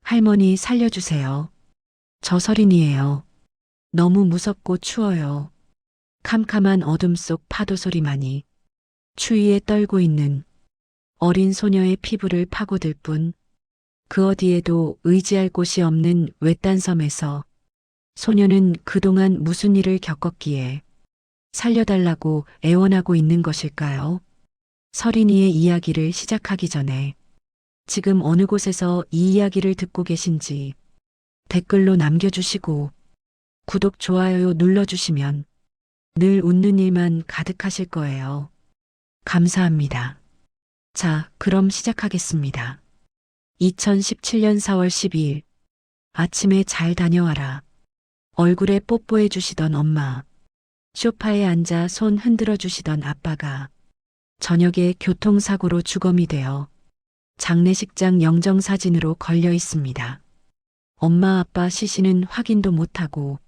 할머니 살려주세요. 저 설인이에요. 너무 무섭고 추워요. 캄캄한 어둠 속 파도 소리만이 추위에 떨고 있는 어린 소녀의 피부를 파고들 뿐 그 어디에도 의지할 곳이 없는 외딴 섬에서 소녀는 그동안 무슨 일을 겪었기에 살려달라고 애원하고 있는 것일까요? 설인이의 이야기를 시작하기 전에 지금 어느 곳에서 이 이야기를 듣고 계신지 댓글로 남겨주시고 구독, 좋아요 눌러주시면 늘 웃는 일만 가득하실 거예요. 감사합니다. 자, 그럼 시작하겠습니다. 2017년 4월 12일 아침에 잘 다녀와라. 얼굴에 뽀뽀해 주시던 엄마, 소파에 앉아 손 흔들어 주시던 아빠가 저녁에 교통사고로 주검이 되어 장례식장 영정사진으로 걸려 있습니다. 엄마 아빠 시신은 확인도 못하고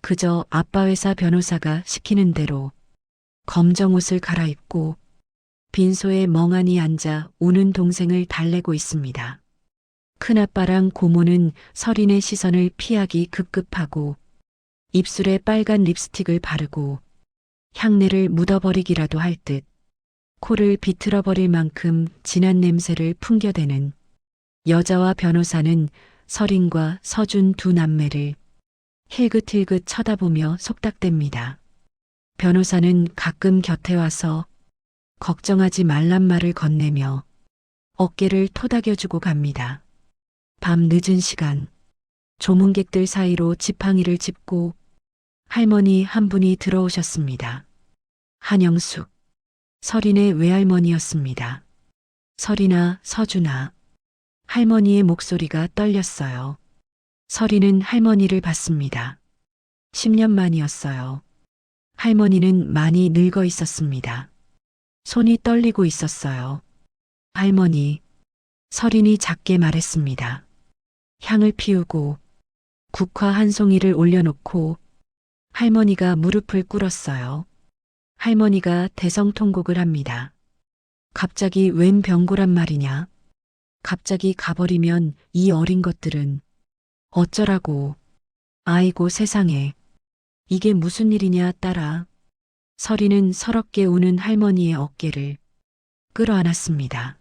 그저 아빠 회사 변호사가 시키는 대로 검정 옷을 갈아입고 빈소에 멍하니 앉아 우는 동생을 달래고 있습니다. 큰아빠랑 고모는 설인의 시선을 피하기 급급하고 입술에 빨간 립스틱을 바르고 향내를 묻어버리기라도 할 듯 코를 비틀어버릴 만큼 진한 냄새를 풍겨대는 여자와 변호사는 설인과 서준 두 남매를 힐긋힐긋 쳐다보며 속닥댑니다. 변호사는 가끔 곁에 와서 걱정하지 말란 말을 건네며 어깨를 토닥여주고 갑니다. 밤 늦은 시간 조문객들 사이로 지팡이를 짚고 할머니 한 분이 들어오셨습니다. 한영숙, 설인의 외할머니였습니다. 설이나 서준아, 할머니의 목소리가 떨렸어요. 설이는 할머니를 봤습니다. 10년 만이었어요. 할머니는 많이 늙어 있었습니다. 손이 떨리고 있었어요. 할머니, 설인이 작게 말했습니다. 향을 피우고 국화 한 송이를 올려놓고 할머니가 무릎을 꿇었어요. 할머니가 대성통곡을 합니다. 갑자기 웬 병고란 말이냐? 갑자기 가버리면 이 어린 것들은 어쩌라고. 아이고 세상에. 이게 무슨 일이냐 딸아. 설이는 서럽게 우는 할머니의 어깨를 끌어안았습니다.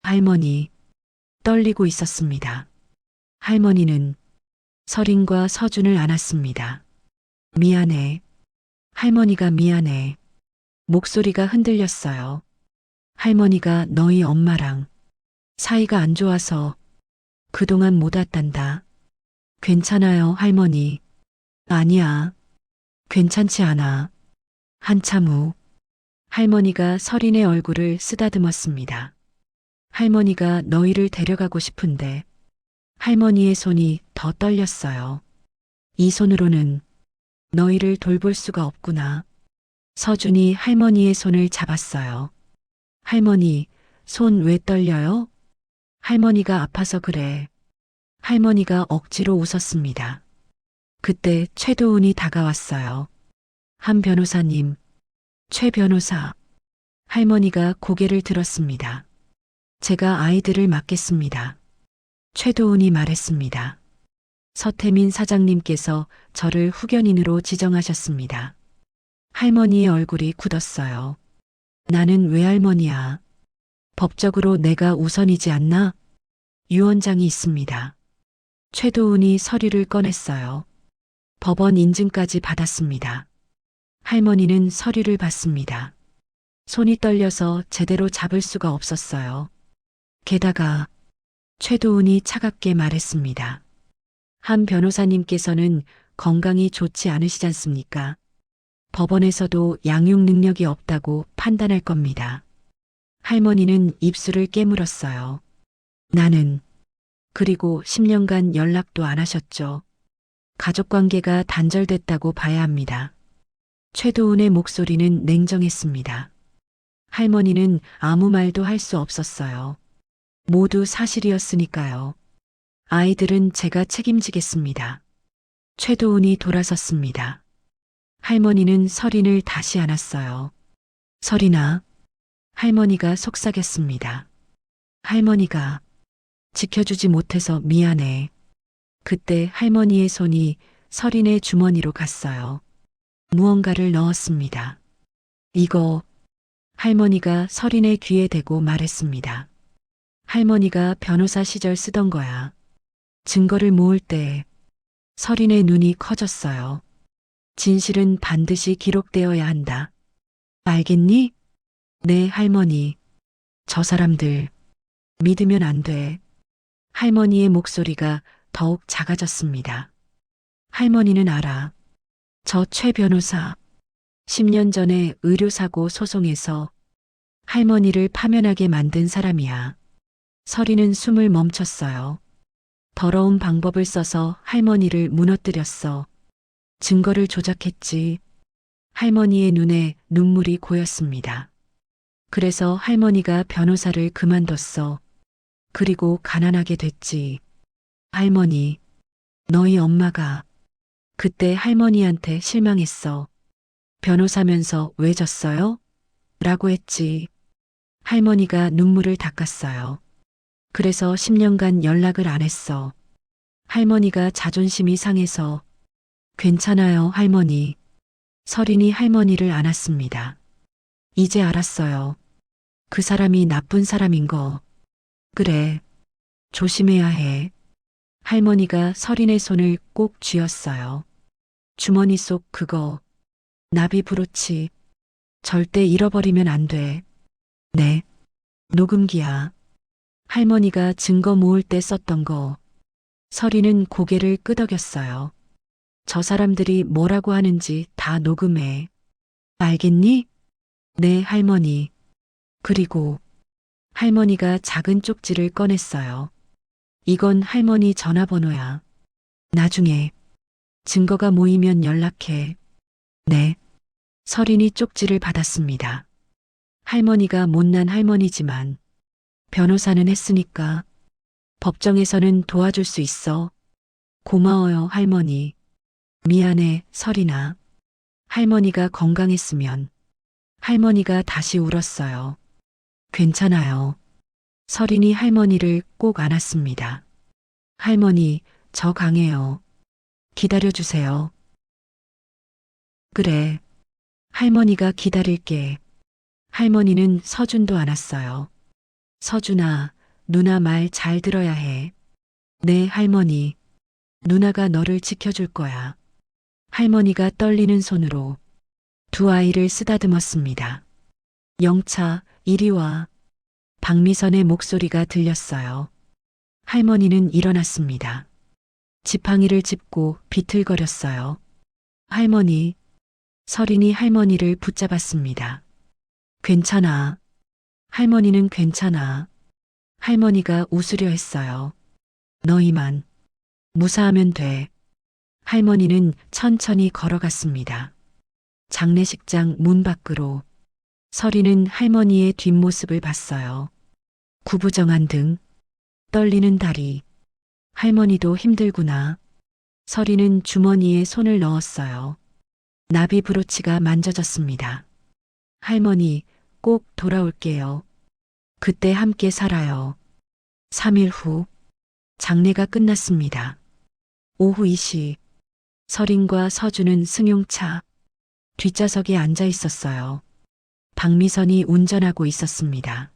할머니, 떨리고 있었습니다. 할머니는 설인과 서준을 안았습니다. 미안해. 할머니가 미안해. 목소리가 흔들렸어요. 할머니가 너희 엄마랑 사이가 안 좋아서 그동안 못 왔단다. 괜찮아요, 할머니. 아니야. 괜찮지 않아. 한참 후 할머니가 설인의 얼굴을 쓰다듬었습니다. 할머니가 너희를 데려가고 싶은데 할머니의 손이 더 떨렸어요. 이 손으로는 너희를 돌볼 수가 없구나. 서준이 할머니의 손을 잡았어요. 할머니, 손 왜 떨려요? 할머니가 아파서 그래. 할머니가 억지로 웃었습니다. 그때 최도훈이 다가왔어요. 한 변호사님, 최 변호사. 할머니가 고개를 들었습니다. 제가 아이들을 맡겠습니다. 최도훈이 말했습니다. 서태민 사장님께서 저를 후견인으로 지정하셨습니다. 할머니의 얼굴이 굳었어요. 나는 외할머니야. 법적으로 내가 우선이지 않나? 유언장이 있습니다. 최도훈이 서류를 꺼냈어요. 법원 인증까지 받았습니다. 할머니는 서류를 받습니다. 손이 떨려서 제대로 잡을 수가 없었어요. 게다가 최도훈이 차갑게 말했습니다. 한 변호사님께서는 건강이 좋지 않으시지 않습니까? 법원에서도 양육 능력이 없다고 판단할 겁니다. 할머니는 입술을 깨물었어요. 나는 그리고 10년간 연락도 안 하셨죠. 가족관계가 단절됐다고 봐야 합니다. 최도훈의 목소리는 냉정했습니다. 할머니는 아무 말도 할 수 없었어요. 모두 사실이었으니까요. 아이들은 제가 책임지겠습니다. 최도훈이 돌아섰습니다. 할머니는 설인을 다시 안았어요. 설인아. 할머니가 속삭였습니다. 할머니가 지켜주지 못해서 미안해. 그때 할머니의 손이 서린의 주머니로 갔어요. 무언가를 넣었습니다. 이거, 할머니가 서린의 귀에 대고 말했습니다. 할머니가 변호사 시절 쓰던 거야. 증거를 모을 때 서린의 눈이 커졌어요. 진실은 반드시 기록되어야 한다. 알겠니? 네, 할머니. 저 사람들 믿으면 안 돼. 할머니의 목소리가 더욱 작아졌습니다. 할머니는 알아. 저 최 변호사 10년 전에 의료사고 소송에서 할머니를 파면하게 만든 사람이야. 서리는 숨을 멈췄어요. 더러운 방법을 써서 할머니를 무너뜨렸어. 증거를 조작했지. 할머니의 눈에 눈물이 고였습니다. 그래서 할머니가 변호사를 그만뒀어. 그리고 가난하게 됐지. 할머니, 너희 엄마가 그때 할머니한테 실망했어. 변호사면서 왜 졌어요? 라고 했지. 할머니가 눈물을 닦았어요. 그래서 10년간 연락을 안 했어. 할머니가 자존심이 상해서. 괜찮아요, 할머니. 서린이 할머니를 안았습니다. 이제 알았어요. 그 사람이 나쁜 사람인 거. 그래. 조심해야 해. 할머니가 서린의 손을 꼭 쥐었어요. 주머니 속 그거. 나비 브로치. 절대 잃어버리면 안 돼. 네. 녹음기야. 할머니가 증거 모을 때 썼던 거. 서린은 고개를 끄덕였어요. 저 사람들이 뭐라고 하는지 다 녹음해. 알겠니? 네, 할머니. 그리고 할머니가 작은 쪽지를 꺼냈어요. 이건 할머니 전화번호야. 나중에 증거가 모이면 연락해. 네. 서린이 쪽지를 받았습니다. 할머니가 못난 할머니지만 변호사는 했으니까 법정에서는 도와줄 수 있어. 고마워요, 할머니. 미안해, 서린아. 할머니가 건강했으면 할머니가 다시 울었어요. 괜찮아요. 서린이 할머니를 꼭 안았습니다. 할머니, 저 강해요. 기다려주세요. 그래. 할머니가 기다릴게. 할머니는 서준도 안았어요. 서준아, 누나 말 잘 들어야 해. 네, 할머니. 누나가 너를 지켜줄 거야. 할머니가 떨리는 손으로 두 아이를 쓰다듬었습니다. 영차, 이리 와. 박미선의 목소리가 들렸어요. 할머니는 일어났습니다. 지팡이를 짚고 비틀거렸어요. 할머니. 서린이 할머니를 붙잡았습니다. 괜찮아. 할머니는 괜찮아. 할머니가 웃으려 했어요. 너희만 무사하면 돼. 할머니는 천천히 걸어갔습니다. 장례식장 문 밖으로. 서린은 할머니의 뒷모습을 봤어요. 구부정한 등, 떨리는 다리. 할머니도 힘들구나. 서린은 주머니에 손을 넣었어요. 나비 브로치가 만져졌습니다. 할머니, 꼭 돌아올게요. 그때 함께 살아요. 3일 후, 장례가 끝났습니다. 오후 2시, 서린과 서준은 승용차 뒷좌석에 앉아 있었어요. 박미선이 운전하고 있었습니다.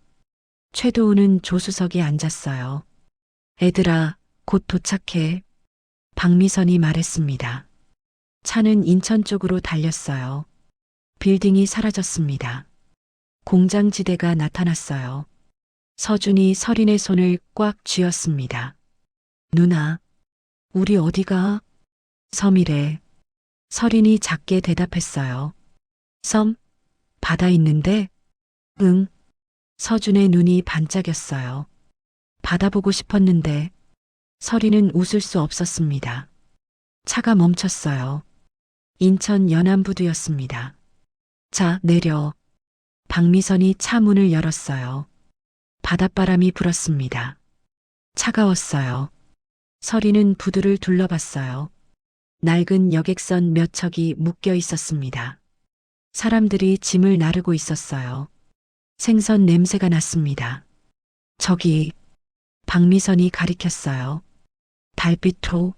최도우는 조수석에 앉았어요. 애들아, 곧 도착해. 박미선이 말했습니다. 차는 인천 쪽으로 달렸어요. 빌딩이 사라졌습니다. 공장지대가 나타났어요. 서준이 서린의 손을 꽉 쥐었습니다. 누나, 우리 어디가? 섬이래. 서린이 작게 대답했어요. 섬? 바다 있는데? 응. 서준의 눈이 반짝였어요. 바다 보고 싶었는데. 서린은 웃을 수 없었습니다. 차가 멈췄어요. 인천 연안부두였습니다. 자, 내려. 박미선이 차 문을 열었어요. 바닷바람이 불었습니다. 차가웠어요. 서린은 부두를 둘러봤어요. 낡은 여객선 몇 척이 묶여 있었습니다. 사람들이 짐을 나르고 있었어요. 생선 냄새가 났습니다. 저기, 박미선이 가리켰어요. 달빛으로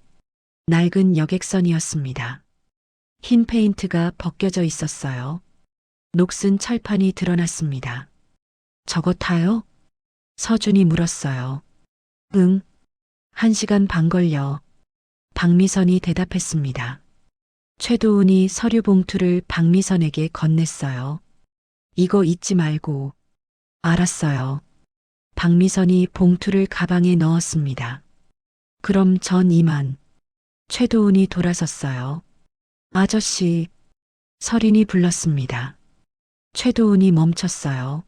낡은 여객선이었습니다. 흰 페인트가 벗겨져 있었어요. 녹슨 철판이 드러났습니다. 저거 타요? 서준이 물었어요. 응. 1시간 반 걸려. 박미선이 대답했습니다. 최도훈이 서류 봉투를 박미선에게 건넸어요. 이거 잊지 말고. 알았어요. 박미선이 봉투를 가방에 넣었습니다. 그럼 전 이만. 최도훈이 돌아섰어요. 아저씨. 서린이 불렀습니다. 최도훈이 멈췄어요.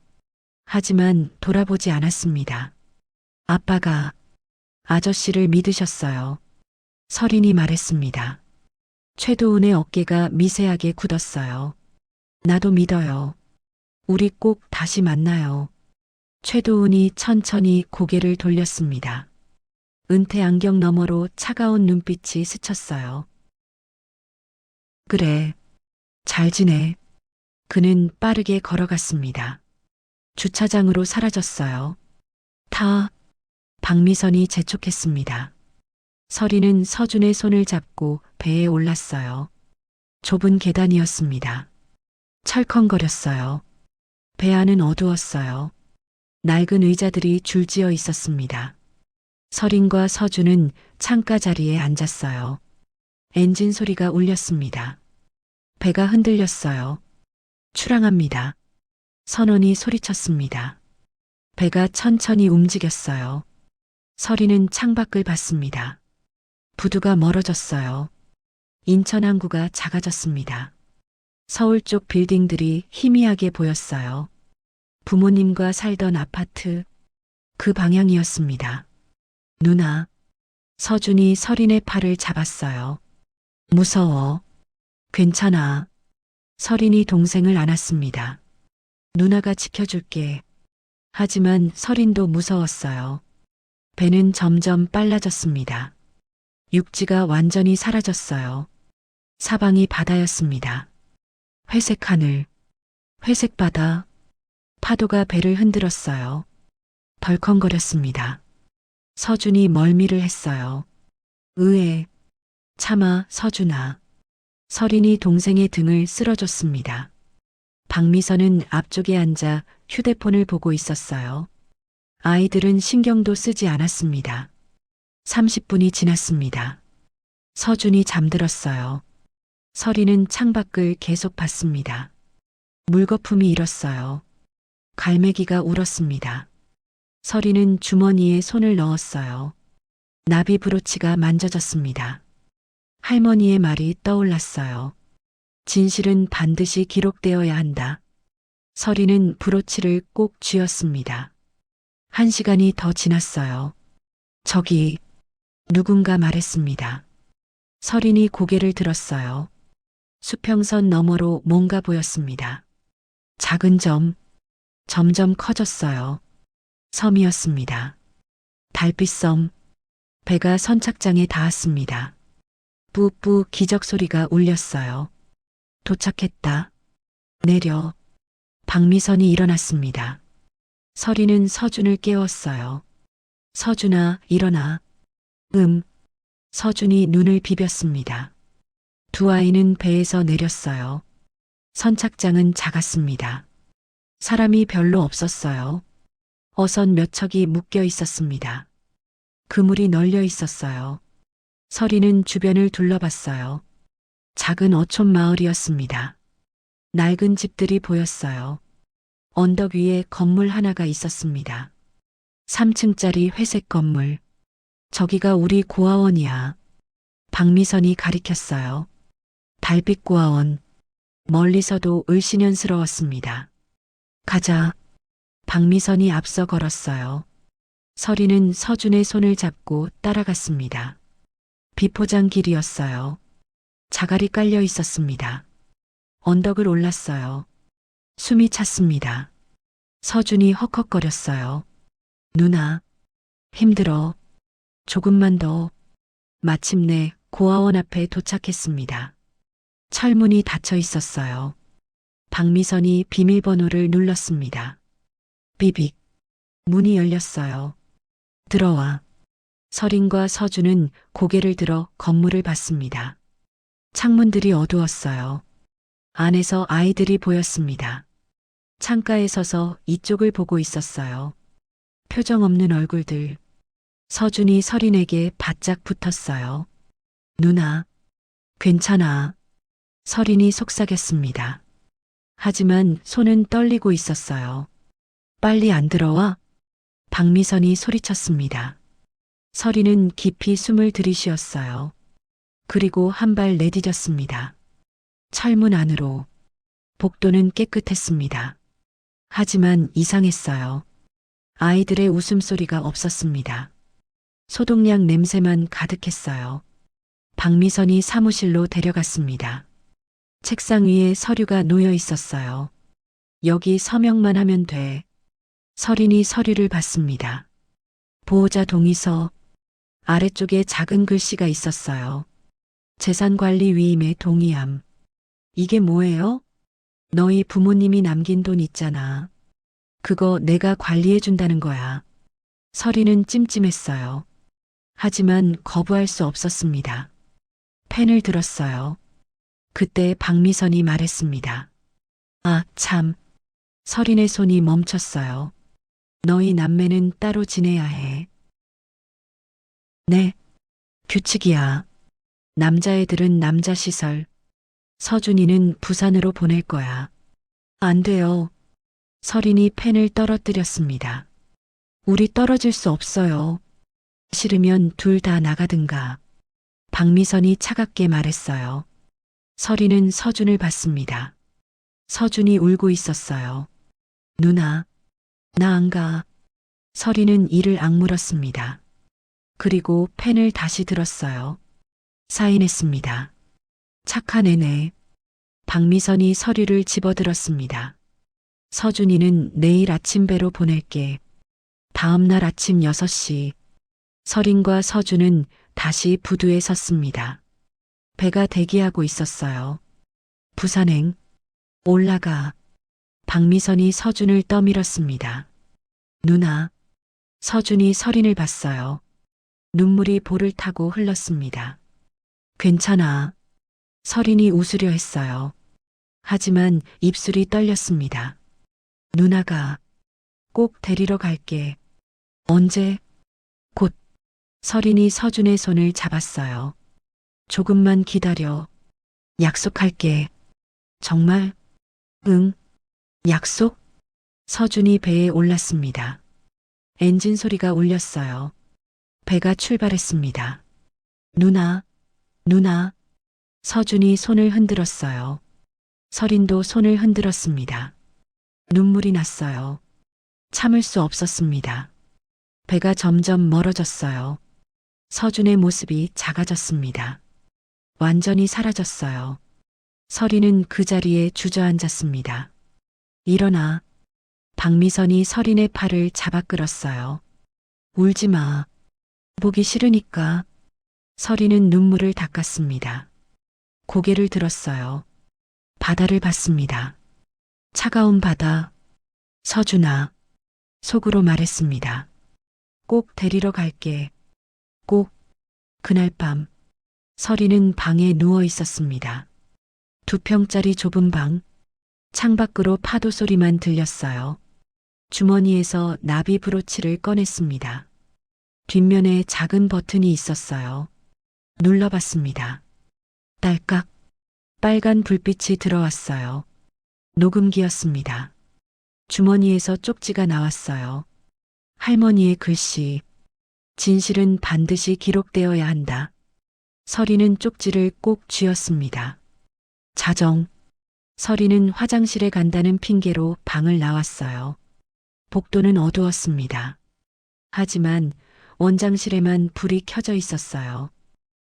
하지만 돌아보지 않았습니다. 아빠가 아저씨를 믿으셨어요. 서린이 말했습니다. 최도훈의 어깨가 미세하게 굳었어요. 나도 믿어요. 우리 꼭 다시 만나요. 최도훈이 천천히 고개를 돌렸습니다. 은퇴 안경 너머로 차가운 눈빛이 스쳤어요. 그래. 잘 지내. 그는 빠르게 걸어갔습니다. 주차장으로 사라졌어요. 타. 박미선이 재촉했습니다. 서리는 서준의 손을 잡고 배에 올랐어요. 좁은 계단이었습니다. 철컹거렸어요. 배 안은 어두웠어요. 낡은 의자들이 줄지어 있었습니다. 서린과 서준은 창가 자리에 앉았어요. 엔진 소리가 울렸습니다. 배가 흔들렸어요. 출항합니다. 선원이 소리쳤습니다. 배가 천천히 움직였어요. 서리는 창밖을 봤습니다. 부두가 멀어졌어요. 인천 항구가 작아졌습니다. 서울 쪽 빌딩들이 희미하게 보였어요. 부모님과 살던 아파트, 그 방향이었습니다. 누나, 서준이 서린의 팔을 잡았어요. 무서워. 괜찮아. 서린이 동생을 안았습니다. 누나가 지켜줄게. 하지만 서린도 무서웠어요. 배는 점점 빨라졌습니다. 육지가 완전히 사라졌어요. 사방이 바다였습니다. 회색 하늘, 회색 바다, 파도가 배를 흔들었어요. 덜컹거렸습니다. 서준이 멀미를 했어요. 의해, 참아, 서준아. 서린이 동생의 등을 쓸어줬습니다. 박미선은 앞쪽에 앉아 휴대폰을 보고 있었어요. 아이들은 신경도 쓰지 않았습니다. 30분이 지났습니다. 서준이 잠들었어요. 서리는 창밖을 계속 봤습니다. 물거품이 일었어요. 갈매기가 울었습니다. 서리는 주머니에 손을 넣었어요. 나비 브로치가 만져졌습니다. 할머니의 말이 떠올랐어요. 진실은 반드시 기록되어야 한다. 서리는 브로치를 꼭 쥐었습니다. 1시간이 더 지났어요. 저기, 누군가 말했습니다. 서린이 고개를 들었어요. 수평선 너머로 뭔가 보였습니다. 작은 점, 점점 커졌어요. 섬이었습니다. 달빛섬, 배가 선착장에 닿았습니다. 뿌뿌 기적 소리가 울렸어요. 도착했다. 내려. 박미선이 일어났습니다. 서리는 서준을 깨웠어요. 서준아, 일어나. 서준이 눈을 비볐습니다. 두 아이는 배에서 내렸어요. 선착장은 작았습니다. 사람이 별로 없었어요. 어선 몇 척이 묶여 있었습니다. 그물이 널려 있었어요. 서리는 주변을 둘러봤어요. 작은 어촌 마을이었습니다. 낡은 집들이 보였어요. 언덕 위에 건물 하나가 있었습니다. 3층짜리 회색 건물. 저기가 우리 고아원이야. 박미선이 가리켰어요. 달빛 고아원. 멀리서도 을씨년스러웠습니다. 가자. 박미선이 앞서 걸었어요. 서리는 서준의 손을 잡고 따라갔습니다. 비포장 길이었어요. 자갈이 깔려 있었습니다. 언덕을 올랐어요. 숨이 찼습니다. 서준이 헉헉거렸어요. 누나, 힘들어. 조금만 더. 마침내 고아원 앞에 도착했습니다. 철문이 닫혀 있었어요. 박미선이 비밀번호를 눌렀습니다. 비빅. 문이 열렸어요. 들어와. 설인과 서준은 고개를 들어 건물을 봤습니다. 창문들이 어두웠어요. 안에서 아이들이 보였습니다. 창가에 서서 이쪽을 보고 있었어요. 표정 없는 얼굴들. 서준이 설인에게 바짝 붙었어요. 누나, 괜찮아. 설인이 속삭였습니다. 하지만 손은 떨리고 있었어요. 빨리 안 들어와? 박미선이 소리쳤습니다. 설인은 깊이 숨을 들이쉬었어요. 그리고 한 발 내디뎠습니다. 철문 안으로. 복도는 깨끗했습니다. 하지만 이상했어요. 아이들의 웃음소리가 없었습니다. 소독약 냄새만 가득했어요. 박미선이 사무실로 데려갔습니다. 책상 위에 서류가 놓여 있었어요. 여기 서명만 하면 돼. 설인이 서류를 받습니다. 보호자 동의서. 아래쪽에 작은 글씨가 있었어요. 재산관리 위임에 동의함. 이게 뭐예요? 너희 부모님이 남긴 돈 있잖아. 그거 내가 관리해 준다는 거야. 설인은 찜찜했어요. 하지만 거부할 수 없었습니다. 펜을 들었어요. 그때 박미선이 말했습니다. 아, 참. 설인의 손이 멈췄어요. 너희 남매는 따로 지내야 해. 네. 규칙이야. 남자애들은 남자 시설. 서준이는 부산으로 보낼 거야. 안 돼요. 설인이 펜을 떨어뜨렸습니다. 우리 떨어질 수 없어요. 싫으면 둘 다 나가든가. 박미선이 차갑게 말했어요. 설인은 서준을 봤습니다. 서준이 울고 있었어요. 누나, 나 안 가. 설인은 이를 악물었습니다. 그리고 펜을 다시 들었어요. 사인했습니다. 착한 애네. 박미선이 서류를 집어들었습니다. 서준이는 내일 아침 배로 보낼게. 다음 날 아침 6시. 설인과 서준은 다시 부두에 섰습니다. 배가 대기하고 있었어요. 부산행. 올라가. 박미선이 서준을 떠밀었습니다. 누나. 서준이 설인을 봤어요. 눈물이 볼을 타고 흘렀습니다. 괜찮아. 설인이 웃으려 했어요. 하지만 입술이 떨렸습니다. 누나가 꼭 데리러 갈게. 언제? 곧. 설인이 서준의 손을 잡았어요. 조금만 기다려. 약속할게. 정말? 응. 약속? 서준이 배에 올랐습니다. 엔진 소리가 울렸어요. 배가 출발했습니다. 누나, 누나. 서준이 손을 흔들었어요. 설인도 손을 흔들었습니다. 눈물이 났어요. 참을 수 없었습니다. 배가 점점 멀어졌어요. 서준의 모습이 작아졌습니다. 완전히 사라졌어요. 설인은 그 자리에 주저앉았습니다. 일어나. 박미선이 설인의 팔을 잡아 끌었어요. 울지 마. 보기 싫으니까. 설인은 눈물을 닦았습니다. 고개를 들었어요. 바다를 봤습니다. 차가운 바다. 서준아. 속으로 말했습니다. 꼭 데리러 갈게. 꼭. 그날 밤. 설인은 방에 누워 있었습니다. 2평짜리 좁은 방. 창밖으로 파도 소리만 들렸어요. 주머니에서 나비 브로치를 꺼냈습니다. 뒷면에 작은 버튼이 있었어요. 눌러봤습니다. 딸깍. 빨간 불빛이 들어왔어요. 녹음기였습니다. 주머니에서 쪽지가 나왔어요. 할머니의 글씨. 진실은 반드시 기록되어야 한다. 설인은 쪽지를 꼭 쥐었습니다. 자정. 설인은 화장실에 간다는 핑계로 방을 나왔어요. 복도는 어두웠습니다. 하지만 원장실에만 불이 켜져 있었어요.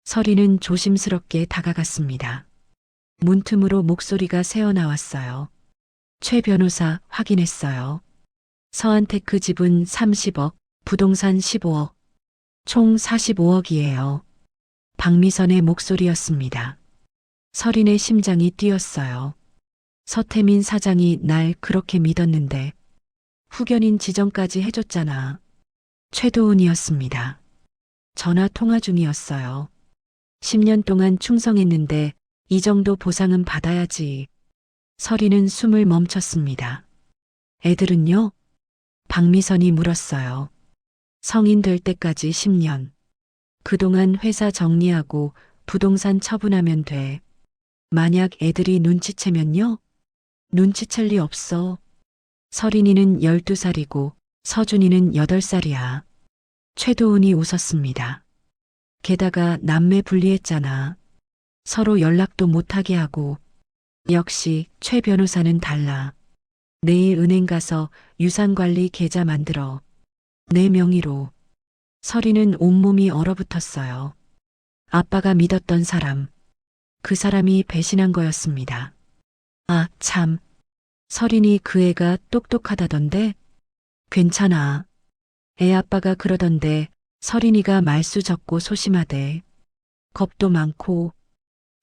설인은 조심스럽게 다가갔습니다. 문틈으로 목소리가 새어나왔어요. 최 변호사 확인했어요. 서한테크 집은 30억, 부동산 15억, 총 45억이에요. 박미선의 목소리였습니다. 설인의 심장이 뛰었어요. 서태민 사장이 날 그렇게 믿었는데 후견인 지정까지 해줬잖아. 최도훈이었습니다. 전화 통화 중이었어요. 10년 동안 충성했는데 이 정도 보상은 받아야지. 서리는 숨을 멈췄습니다. 애들은요? 박미선이 물었어요. 성인 될 때까지 10년. 그동안 회사 정리하고 부동산 처분하면 돼. 만약 애들이 눈치채면요? 눈치챌 리 없어. 서린이는 12살이고 서준이는 8살이야. 최도훈이 웃었습니다. 게다가 남매 분리했잖아. 서로 연락도 못하게 하고. 역시 최 변호사는 달라. 내일 은행 가서 유산관리 계좌 만들어. 내 명의로. 서리는 온몸이 얼어붙었어요. 아빠가 믿었던 사람. 그 사람이 배신한 거였습니다. 아, 참. 서린이 그 애가 똑똑하다던데? 괜찮아. 애 아빠가 그러던데 서린이가 말수 적고 소심하대. 겁도 많고.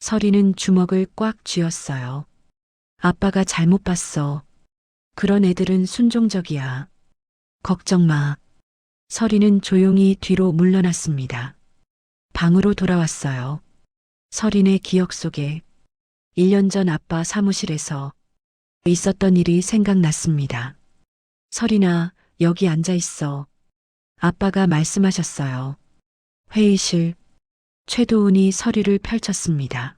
서린은 주먹을 꽉 쥐었어요. 아빠가 잘못 봤어. 그런 애들은 순종적이야. 걱정 마. 서린은 조용히 뒤로 물러났습니다. 방으로 돌아왔어요. 서린의 기억 속에 1년 전 아빠 사무실에서 있었던 일이 생각났습니다. 서린아, 여기 앉아 있어. 아빠가 말씀하셨어요. 회의실. 최도훈이 서류를 펼쳤습니다.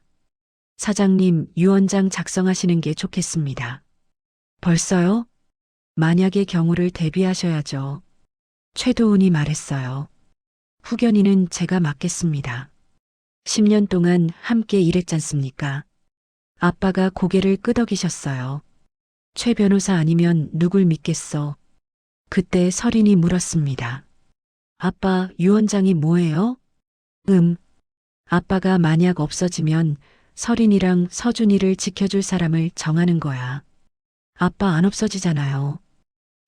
사장님, 유언장 작성하시는 게 좋겠습니다. 벌써요? 만약의 경우를 대비하셔야죠. 최도훈이 말했어요. 후견인은 제가 맡겠습니다. 10년 동안 함께 일했잖습니까? 아빠가 고개를 끄덕이셨어요. 최 변호사 아니면 누굴 믿겠어? 그때 서린이 물었습니다. 아빠, 유언장이 뭐예요? 아빠가 만약 없어지면 서린이랑 서준이를 지켜줄 사람을 정하는 거야. 아빠 안 없어지잖아요.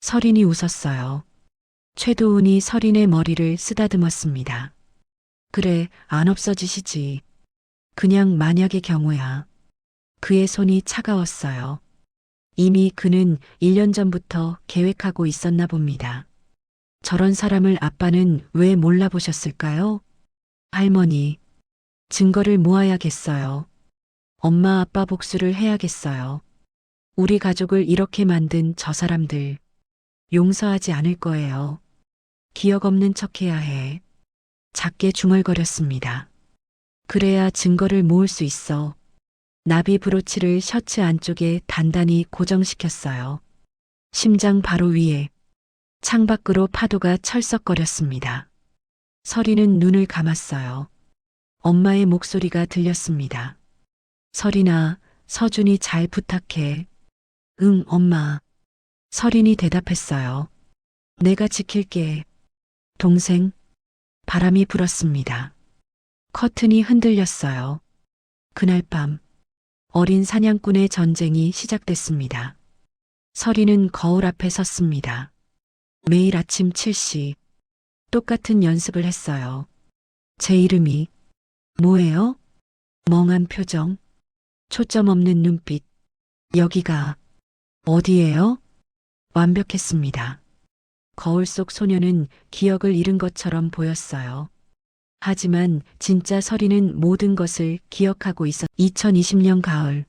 서린이 웃었어요. 최도훈이 서린의 머리를 쓰다듬었습니다. 그래, 안 없어지시지. 그냥 만약의 경우야. 그의 손이 차가웠어요. 이미 그는 1년 전부터 계획하고 있었나 봅니다. 저런 사람을 아빠는 왜 몰라보셨을까요? 할머니, 증거를 모아야겠어요. 엄마 아빠 복수를 해야겠어요. 우리 가족을 이렇게 만든 저 사람들 용서하지 않을 거예요. 기억 없는 척해야 해. 작게 중얼거렸습니다. 그래야 증거를 모을 수 있어. 나비 브로치를 셔츠 안쪽에 단단히 고정시켰어요. 심장 바로 위에. 창밖으로 파도가 철썩거렸습니다. 서리는 눈을 감았어요. 엄마의 목소리가 들렸습니다. 서린아, 서준이 잘 부탁해. 응, 엄마. 서린이 대답했어요. 내가 지킬게. 동생. 바람이 불었습니다. 커튼이 흔들렸어요. 그날 밤 어린 사냥꾼의 전쟁이 시작됐습니다. 서리는 거울 앞에 섰습니다. 매일 아침 7시 똑같은 연습을 했어요. 제 이름이 뭐예요? 멍한 표정, 초점 없는 눈빛. 여기가 어디예요? 완벽했습니다. 거울 속 소녀는 기억을 잃은 것처럼 보였어요. 하지만 진짜 서리는 모든 것을 기억하고 있었. 2020년 가을.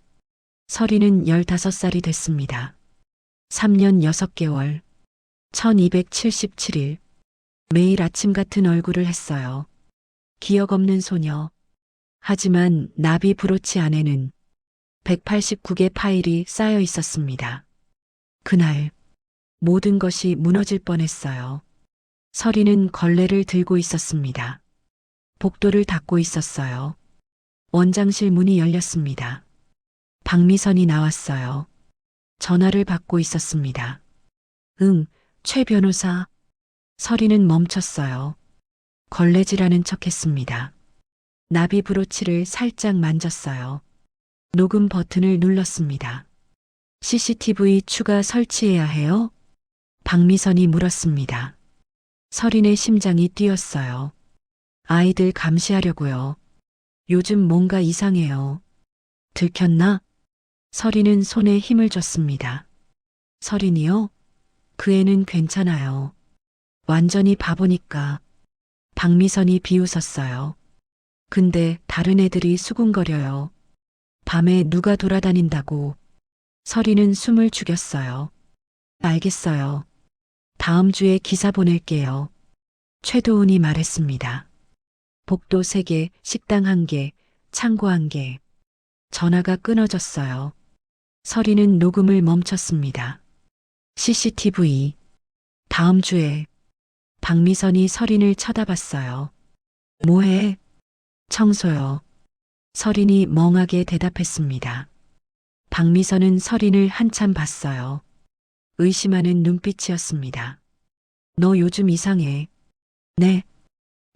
서리는 15살이 됐습니다. 3년 6개월. 1277일. 매일 아침 같은 얼굴을 했어요. 기억 없는 소녀. 하지만 나비 브로치 안에는 189개 파일이 쌓여 있었습니다. 그날 모든 것이 무너질 뻔했어요. 서리는 걸레를 들고 있었습니다. 복도를 닫고 있었어요. 원장실 문이 열렸습니다. 박미선이 나왔어요. 전화를 받고 있었습니다. 응, 최 변호사. 서리는 멈췄어요. 걸레질하는 척했습니다. 나비 브로치를 살짝 만졌어요. 녹음 버튼을 눌렀습니다. CCTV 추가 설치해야 해요? 박미선이 물었습니다. 서린의 심장이 뛰었어요. 아이들 감시하려고요. 요즘 뭔가 이상해요. 들켰나? 서린은 손에 힘을 줬습니다. 서린이요? 그 애는 괜찮아요. 완전히 바보니까. 박미선이 비웃었어요. 근데 다른 애들이 수군거려요. 밤에 누가 돌아다닌다고. 서리는 숨을 죽였어요. 알겠어요. 다음 주에 기사 보낼게요. 최도훈이 말했습니다. 복도 3개, 식당 1개, 창고 1개. 전화가 끊어졌어요. 서리는 녹음을 멈췄습니다. CCTV. 다음 주에. 박미선이 서린을 쳐다봤어요. 뭐해? 청소요. 서린이 멍하게 대답했습니다. 박미선은 서린을 한참 봤어요. 의심하는 눈빛이었습니다. 너 요즘 이상해. 네.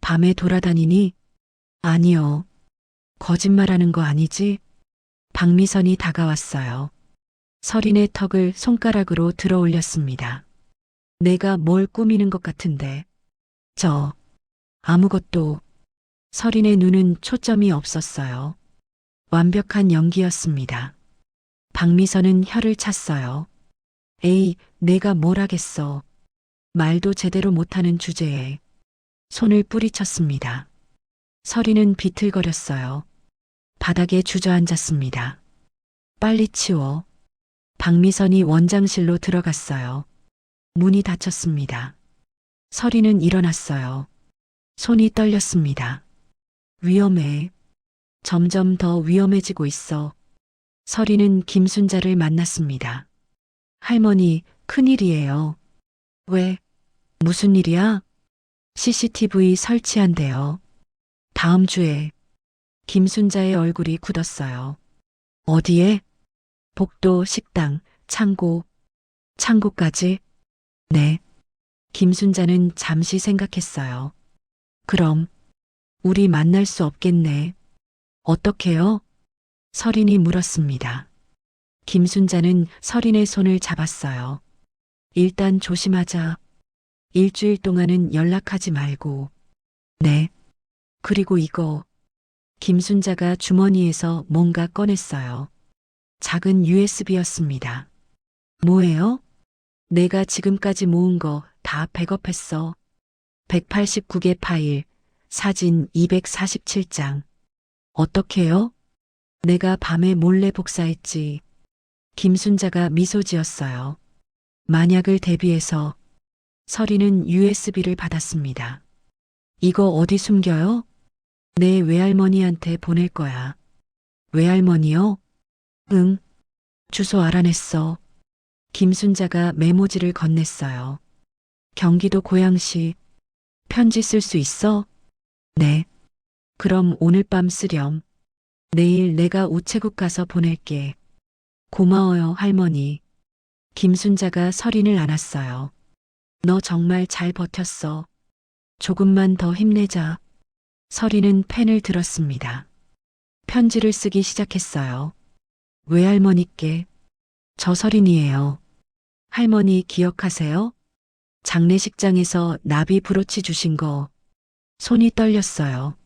밤에 돌아다니니? 아니요. 거짓말하는 거 아니지? 박미선이 다가왔어요. 서린의 턱을 손가락으로 들어 올렸습니다. 내가 뭘 꾸미는 것 같은데. 아무것도. 서린의 눈은 초점이 없었어요. 완벽한 연기였습니다. 박미선은 혀를 찼어요. 에이, 내가 뭘 하겠어. 말도 제대로 못하는 주제에. 손을 뿌리쳤습니다. 서린은 비틀거렸어요. 바닥에 주저앉았습니다. 빨리 치워. 박미선이 원장실로 들어갔어요. 문이 닫혔습니다. 서린은 일어났어요. 손이 떨렸습니다. 위험해. 점점 더 위험해지고 있어. 서린은 김순자를 만났습니다. 할머니, 큰일이에요. 왜? 무슨 일이야? CCTV 설치한대요. 다음 주에. 김순자의 얼굴이 굳었어요. 어디에? 복도, 식당, 창고. 창고까지? 네. 김순자는 잠시 생각했어요. 그럼 우리 만날 수 없겠네. 어떻게요? 서린이 물었습니다. 김순자는 서린의 손을 잡았어요. 일단 조심하자. 일주일 동안은 연락하지 말고. 네. 그리고 이거. 김순자가 주머니에서 뭔가 꺼냈어요. 작은 USB였습니다. 뭐예요? 내가 지금까지 모은 거 다 백업했어. 189개 파일, 사진 247장. 어떻게요? 내가 밤에 몰래 복사했지. 김순자가 미소 지었어요. 만약을 대비해서. 서리는 USB를 받았습니다. 이거 어디 숨겨요? 내 외할머니한테 보낼 거야. 외할머니요? 응. 주소 알아냈어. 김순자가 메모지를 건넸어요. 경기도 고양시. 편지 쓸 수 있어? 네. 그럼 오늘 밤 쓰렴. 내일 내가 우체국 가서 보낼게. 고마워요, 할머니. 김순자가 서린을 안았어요. 너 정말 잘 버텼어. 조금만 더 힘내자. 서린은 펜을 들었습니다. 편지를 쓰기 시작했어요. 외할머니께. 저 서린이에요. 할머니 기억하세요? 장례식장에서 나비 브로치 주신 거. 손이 떨렸어요.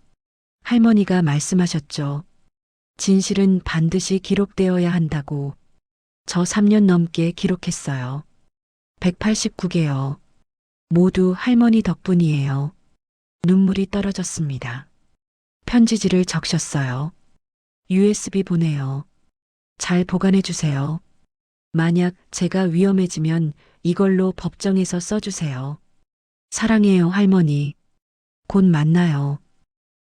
할머니가 말씀하셨죠. 진실은 반드시 기록되어야 한다고. 저 3년 넘게 기록했어요. 189개요. 모두 할머니 덕분이에요. 눈물이 떨어졌습니다. 편지지를 적셨어요. USB 보내요. 잘 보관해 주세요. 만약 제가 위험해지면 이걸로 법정에서 써주세요. 사랑해요, 할머니. 곧 만나요.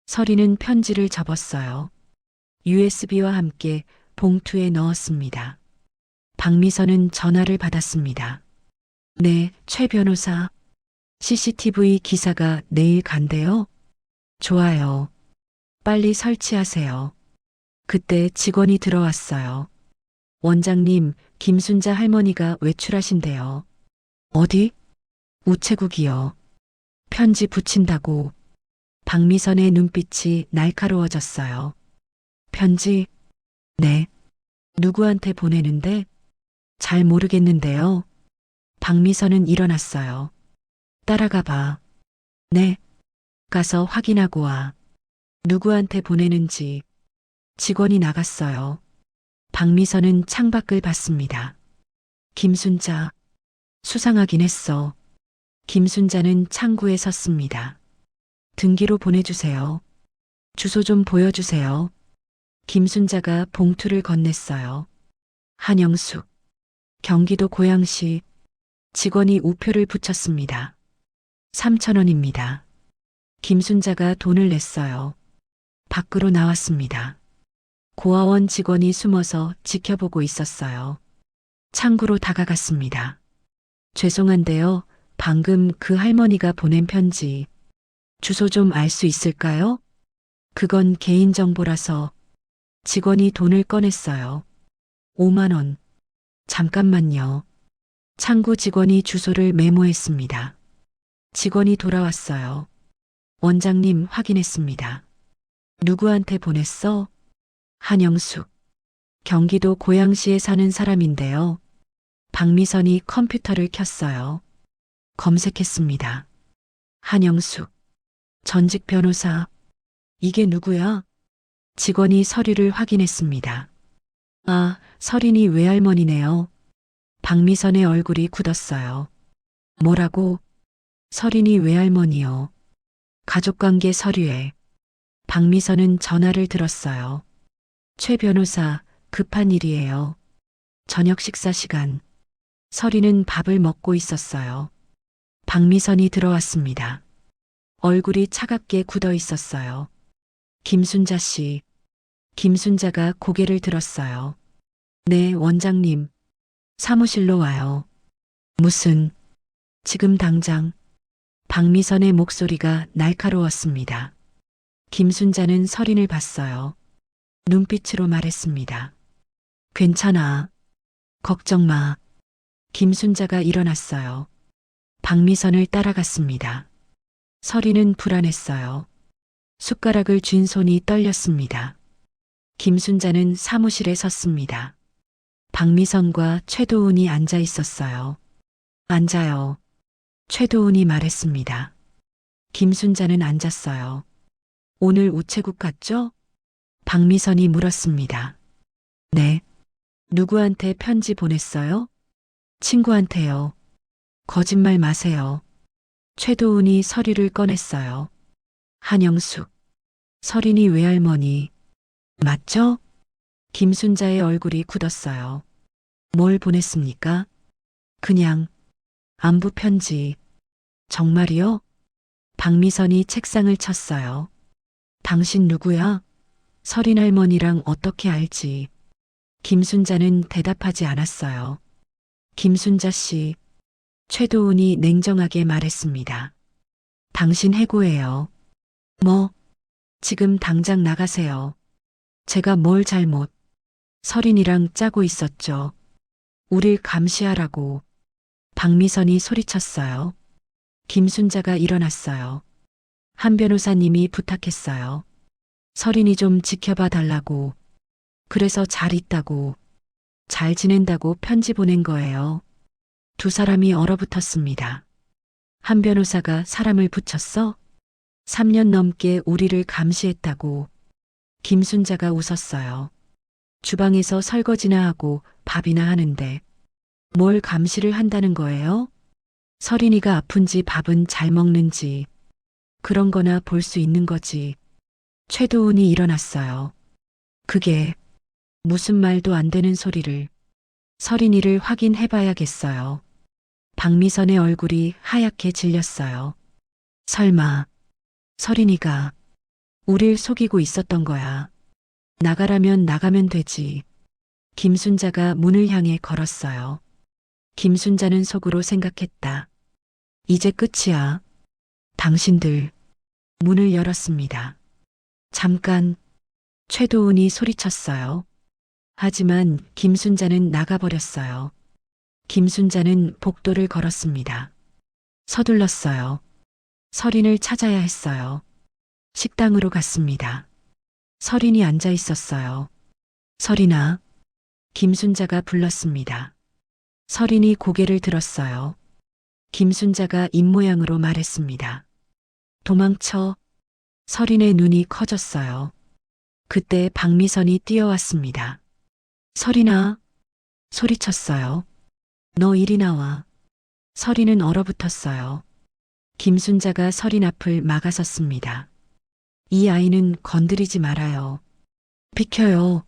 서리는 편지를 접었어요. USB와 함께 봉투에 넣었습니다. 박미선은 전화를 받았습니다. 네, 최 변호사. CCTV 기사가 내일 간대요? 좋아요. 빨리 설치하세요. 그때 직원이 들어왔어요. 원장님, 김순자 할머니가 외출하신대요. 어디? 우체국이요. 편지 붙인다고. 박미선의 눈빛이 날카로워졌어요. 편지? 네. 누구한테 보내는데? 잘 모르겠는데요. 박미선은 일어났어요. 따라가 봐. 네. 가서 확인하고 와. 누구한테 보내는지. 직원이 나갔어요. 박미선은 창밖을 봤습니다. 김순자. 수상하긴 했어. 김순자는 창구에 섰습니다. 등기로 보내주세요. 주소 좀 보여주세요. 김순자가 봉투를 건넸어요. 한영숙, 경기도 고양시. 직원이 우표를 붙였습니다. 3,000원입니다. 김순자가 돈을 냈어요. 밖으로 나왔습니다. 고아원 직원이 숨어서 지켜보고 있었어요. 창구로 다가갔습니다. 죄송한데요. 방금 그 할머니가 보낸 편지. 주소 좀 알 수 있을까요? 그건 개인정보라서. 직원이 돈을 꺼냈어요. 5만 원. 잠깐만요. 창구 직원이 주소를 메모했습니다. 직원이 돌아왔어요. 원장님 확인했습니다. 누구한테 보냈어? 한영숙. 경기도 고양시에 사는 사람인데요. 박미선이 컴퓨터를 켰어요. 검색했습니다. 한영숙. 전직 변호사. 이게 누구야? 직원이 서류를 확인했습니다. 아, 서린이 외할머니네요. 박미선의 얼굴이 굳었어요. 뭐라고? 서린이 외할머니요. 가족관계 서류에. 박미선은 전화를 들었어요. 최 변호사, 급한 일이에요. 저녁 식사 시간. 서린은 밥을 먹고 있었어요. 박미선이 들어왔습니다. 얼굴이 차갑게 굳어 있었어요. 김순자 씨. 김순자가 고개를 들었어요. 네, 원장님. 사무실로 와요. 무슨, 지금 당장. 박미선의 목소리가 날카로웠습니다. 김순자는 서린을 봤어요. 눈빛으로 말했습니다. 괜찮아. 걱정 마. 김순자가 일어났어요. 박미선을 따라갔습니다. 서린은 불안했어요. 숟가락을 쥔 손이 떨렸습니다. 김순자는 사무실에 섰습니다. 박미선과 최도훈이 앉아 있었어요. 앉아요. 최도훈이 말했습니다. 김순자는 앉았어요. 오늘 우체국 갔죠? 박미선이 물었습니다. 네. 누구한테 편지 보냈어요? 친구한테요. 거짓말 마세요. 최도훈이 서류를 꺼냈어요. 한영숙. 서린이 외할머니. 맞죠? 김순자의 얼굴이 굳었어요. 뭘 보냈습니까? 그냥 안부 편지. 정말이요? 박미선이 책상을 쳤어요. 당신 누구야? 서린 할머니랑 어떻게 알지? 김순자는 대답하지 않았어요. 김순자 씨. 최도훈이 냉정하게 말했습니다. 당신 해고해요. 뭐? 지금 당장 나가세요. 제가 뭘 잘못. 서린이랑 짜고 있었죠. 우릴 감시하라고. 박미선이 소리쳤어요. 김순자가 일어났어요. 한 변호사님이 부탁했어요. 서린이 좀 지켜봐 달라고. 그래서 잘 있다고. 잘 지낸다고 편지 보낸 거예요. 두 사람이 얼어붙었습니다. 한 변호사가 사람을 붙였어? 3년 넘게 우리를 감시했다고. 김순자가 웃었어요. 주방에서 설거지나 하고 밥이나 하는데 뭘 감시를 한다는 거예요? 서린이가 아픈지 밥은 잘 먹는지 그런 거나 볼 수 있는 거지. 최도훈이 일어났어요. 그게 무슨 말도 안 되는 소리를. 서린이를 확인해 봐야겠어요. 박미선의 얼굴이 하얗게 질렸어요. 설마 서린이가 우릴 속이고 있었던 거야. 나가라면 나가면 되지. 김순자가 문을 향해 걸었어요. 김순자는 속으로 생각했다. 이제 끝이야. 당신들. 문을 열었습니다. 잠깐. 최도훈이 소리쳤어요. 하지만 김순자는 나가버렸어요. 김순자는 복도를 걸었습니다. 서둘렀어요. 서린을 찾아야 했어요. 식당으로 갔습니다. 서린이 앉아 있었어요. 서린아. 김순자가 불렀습니다. 서린이 고개를 들었어요. 김순자가 입모양으로 말했습니다. 도망쳐. 서린의 눈이 커졌어요. 그때 박미선이 뛰어왔습니다. 서린아. 소리쳤어요. 너 이리 나와. 서린은 얼어붙었어요. 김순자가 서린 앞을 막아섰습니다. 이 아이는 건드리지 말아요. 비켜요.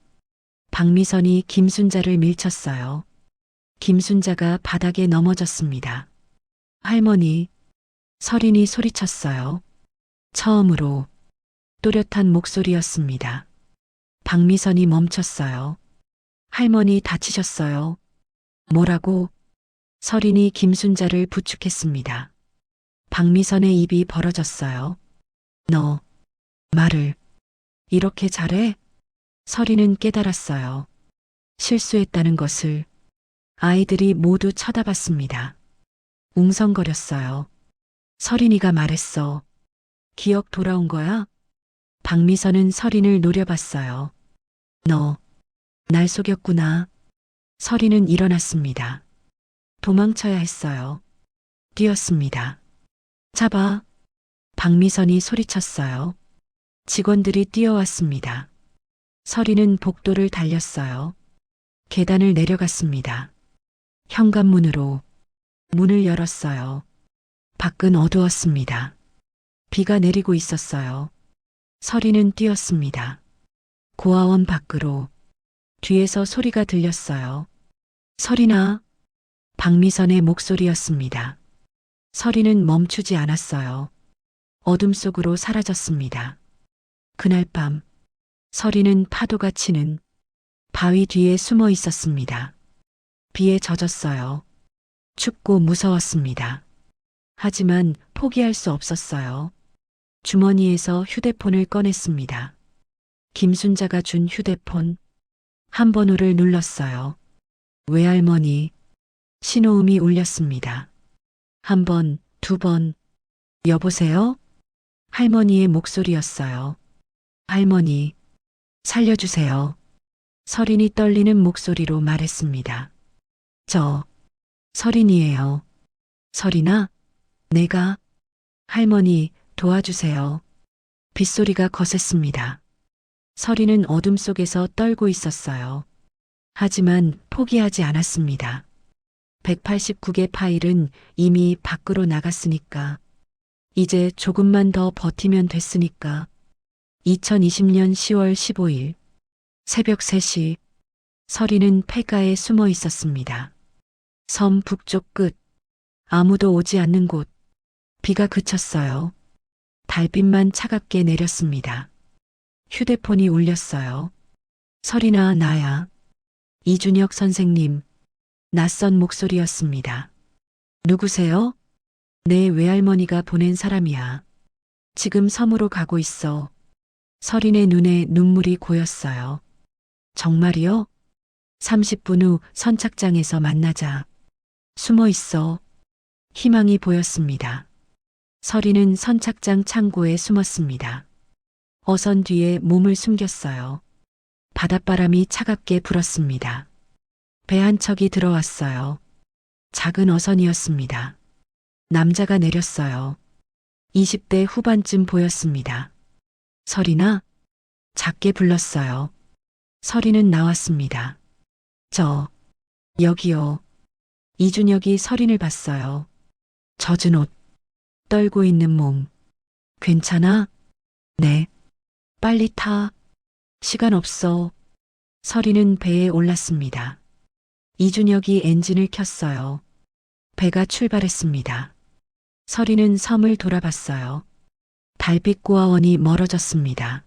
박미선이 김순자를 밀쳤어요. 김순자가 바닥에 넘어졌습니다. 할머니, 서린이 소리쳤어요. 처음으로 또렷한 목소리였습니다. 박미선이 멈췄어요. 할머니 다치셨어요. 뭐라고? 서린이 김순자를 부축했습니다. 박미선의 입이 벌어졌어요. 너, 말을 이렇게 잘해? 서린은 깨달았어요. 실수했다는 것을. 아이들이 모두 쳐다봤습니다. 웅성거렸어요. 서린이가 말했어. 기억 돌아온 거야? 박미선은 서린을 노려봤어요. 너, 날 속였구나. 서린은 일어났습니다. 도망쳐야 했어요. 뛰었습니다. 잡아. 박미선이 소리쳤어요. 직원들이 뛰어왔습니다. 서린은 복도를 달렸어요. 계단을 내려갔습니다. 현관문으로 문을 열었어요. 밖은 어두웠습니다. 비가 내리고 있었어요. 서린은 뛰었습니다. 고아원 밖으로. 뒤에서 소리가 들렸어요. 서린아. 박미선의 목소리였습니다. 서린은 멈추지 않았어요. 어둠 속으로 사라졌습니다. 그날 밤 서린은 파도가 치는 바위 뒤에 숨어 있었습니다. 비에 젖었어요. 춥고 무서웠습니다. 하지만 포기할 수 없었어요. 주머니에서 휴대폰을 꺼냈습니다. 김순자가 준 휴대폰. 한 번호를 눌렀어요. 외할머니. 신호음이 울렸습니다. 한 번, 두 번. 여보세요? 할머니의 목소리였어요. 할머니, 살려주세요. 서린이 떨리는 목소리로 말했습니다. 저, 서린이에요. 서린아, 내가, 할머니, 도와주세요. 빗소리가 거셌습니다. 서린은 어둠 속에서 떨고 있었어요. 하지만 포기하지 않았습니다. 189개 파일은 이미 밖으로 나갔으니까. 이제 조금만 더 버티면 됐으니까. 2020년 10월 15일 새벽 3시 서린은 폐가에 숨어 있었습니다. 섬 북쪽 끝, 아무도 오지 않는 곳. 비가 그쳤어요. 달빛만 차갑게 내렸습니다. 휴대폰이 울렸어요. 서린아, 나야. 이준혁 선생님. 낯선 목소리였습니다. 누구세요? 내 외할머니가 보낸 사람이야. 지금 섬으로 가고 있어. 서린의 눈에 눈물이 고였어요. 정말이요? 30분 후 선착장에서 만나자. 숨어 있어. 희망이 보였습니다. 서린은 선착장 창고에 숨었습니다. 어선 뒤에 몸을 숨겼어요. 바닷바람이 차갑게 불었습니다. 배 한 척이 들어왔어요. 작은 어선이었습니다. 남자가 내렸어요. 20대 후반쯤 보였습니다. 서린아? 작게 불렀어요. 서린은 나왔습니다. 저, 여기요. 이준혁이 서린을 봤어요. 젖은 옷, 떨고 있는 몸. 괜찮아? 네. 빨리 타. 시간 없어. 서린은 배에 올랐습니다. 이준혁이 엔진을 켰어요. 배가 출발했습니다. 서린은 섬을 돌아봤어요. 달빛 고아원이 멀어졌습니다.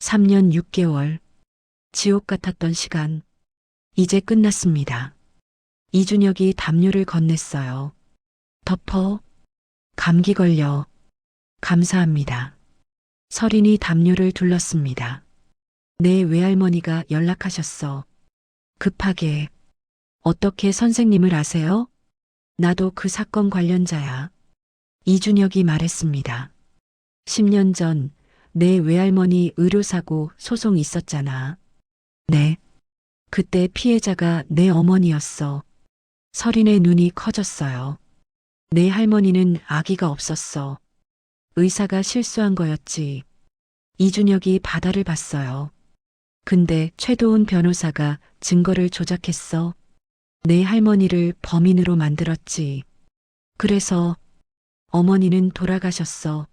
3년 6개월. 지옥 같았던 시간. 이제 끝났습니다. 이준혁이 담요를 건넸어요. 덮어. 감기 걸려. 감사합니다. 서린이 담요를 둘렀습니다. 내 외할머니가 연락하셨어. 급하게. 어떻게 선생님을 아세요? 나도 그 사건 관련자야. 이준혁이 말했습니다. 10년 전 내 외할머니 의료사고 소송 있었잖아. 네. 그때 피해자가 내 어머니였어. 서린의 눈이 커졌어요. 내 할머니는 아기가 없었어. 의사가 실수한 거였지. 이준혁이 바다를 봤어요. 근데 최도훈 변호사가 증거를 조작했어. 내 할머니를 범인으로 만들었지. 그래서 어머니는 돌아가셨어.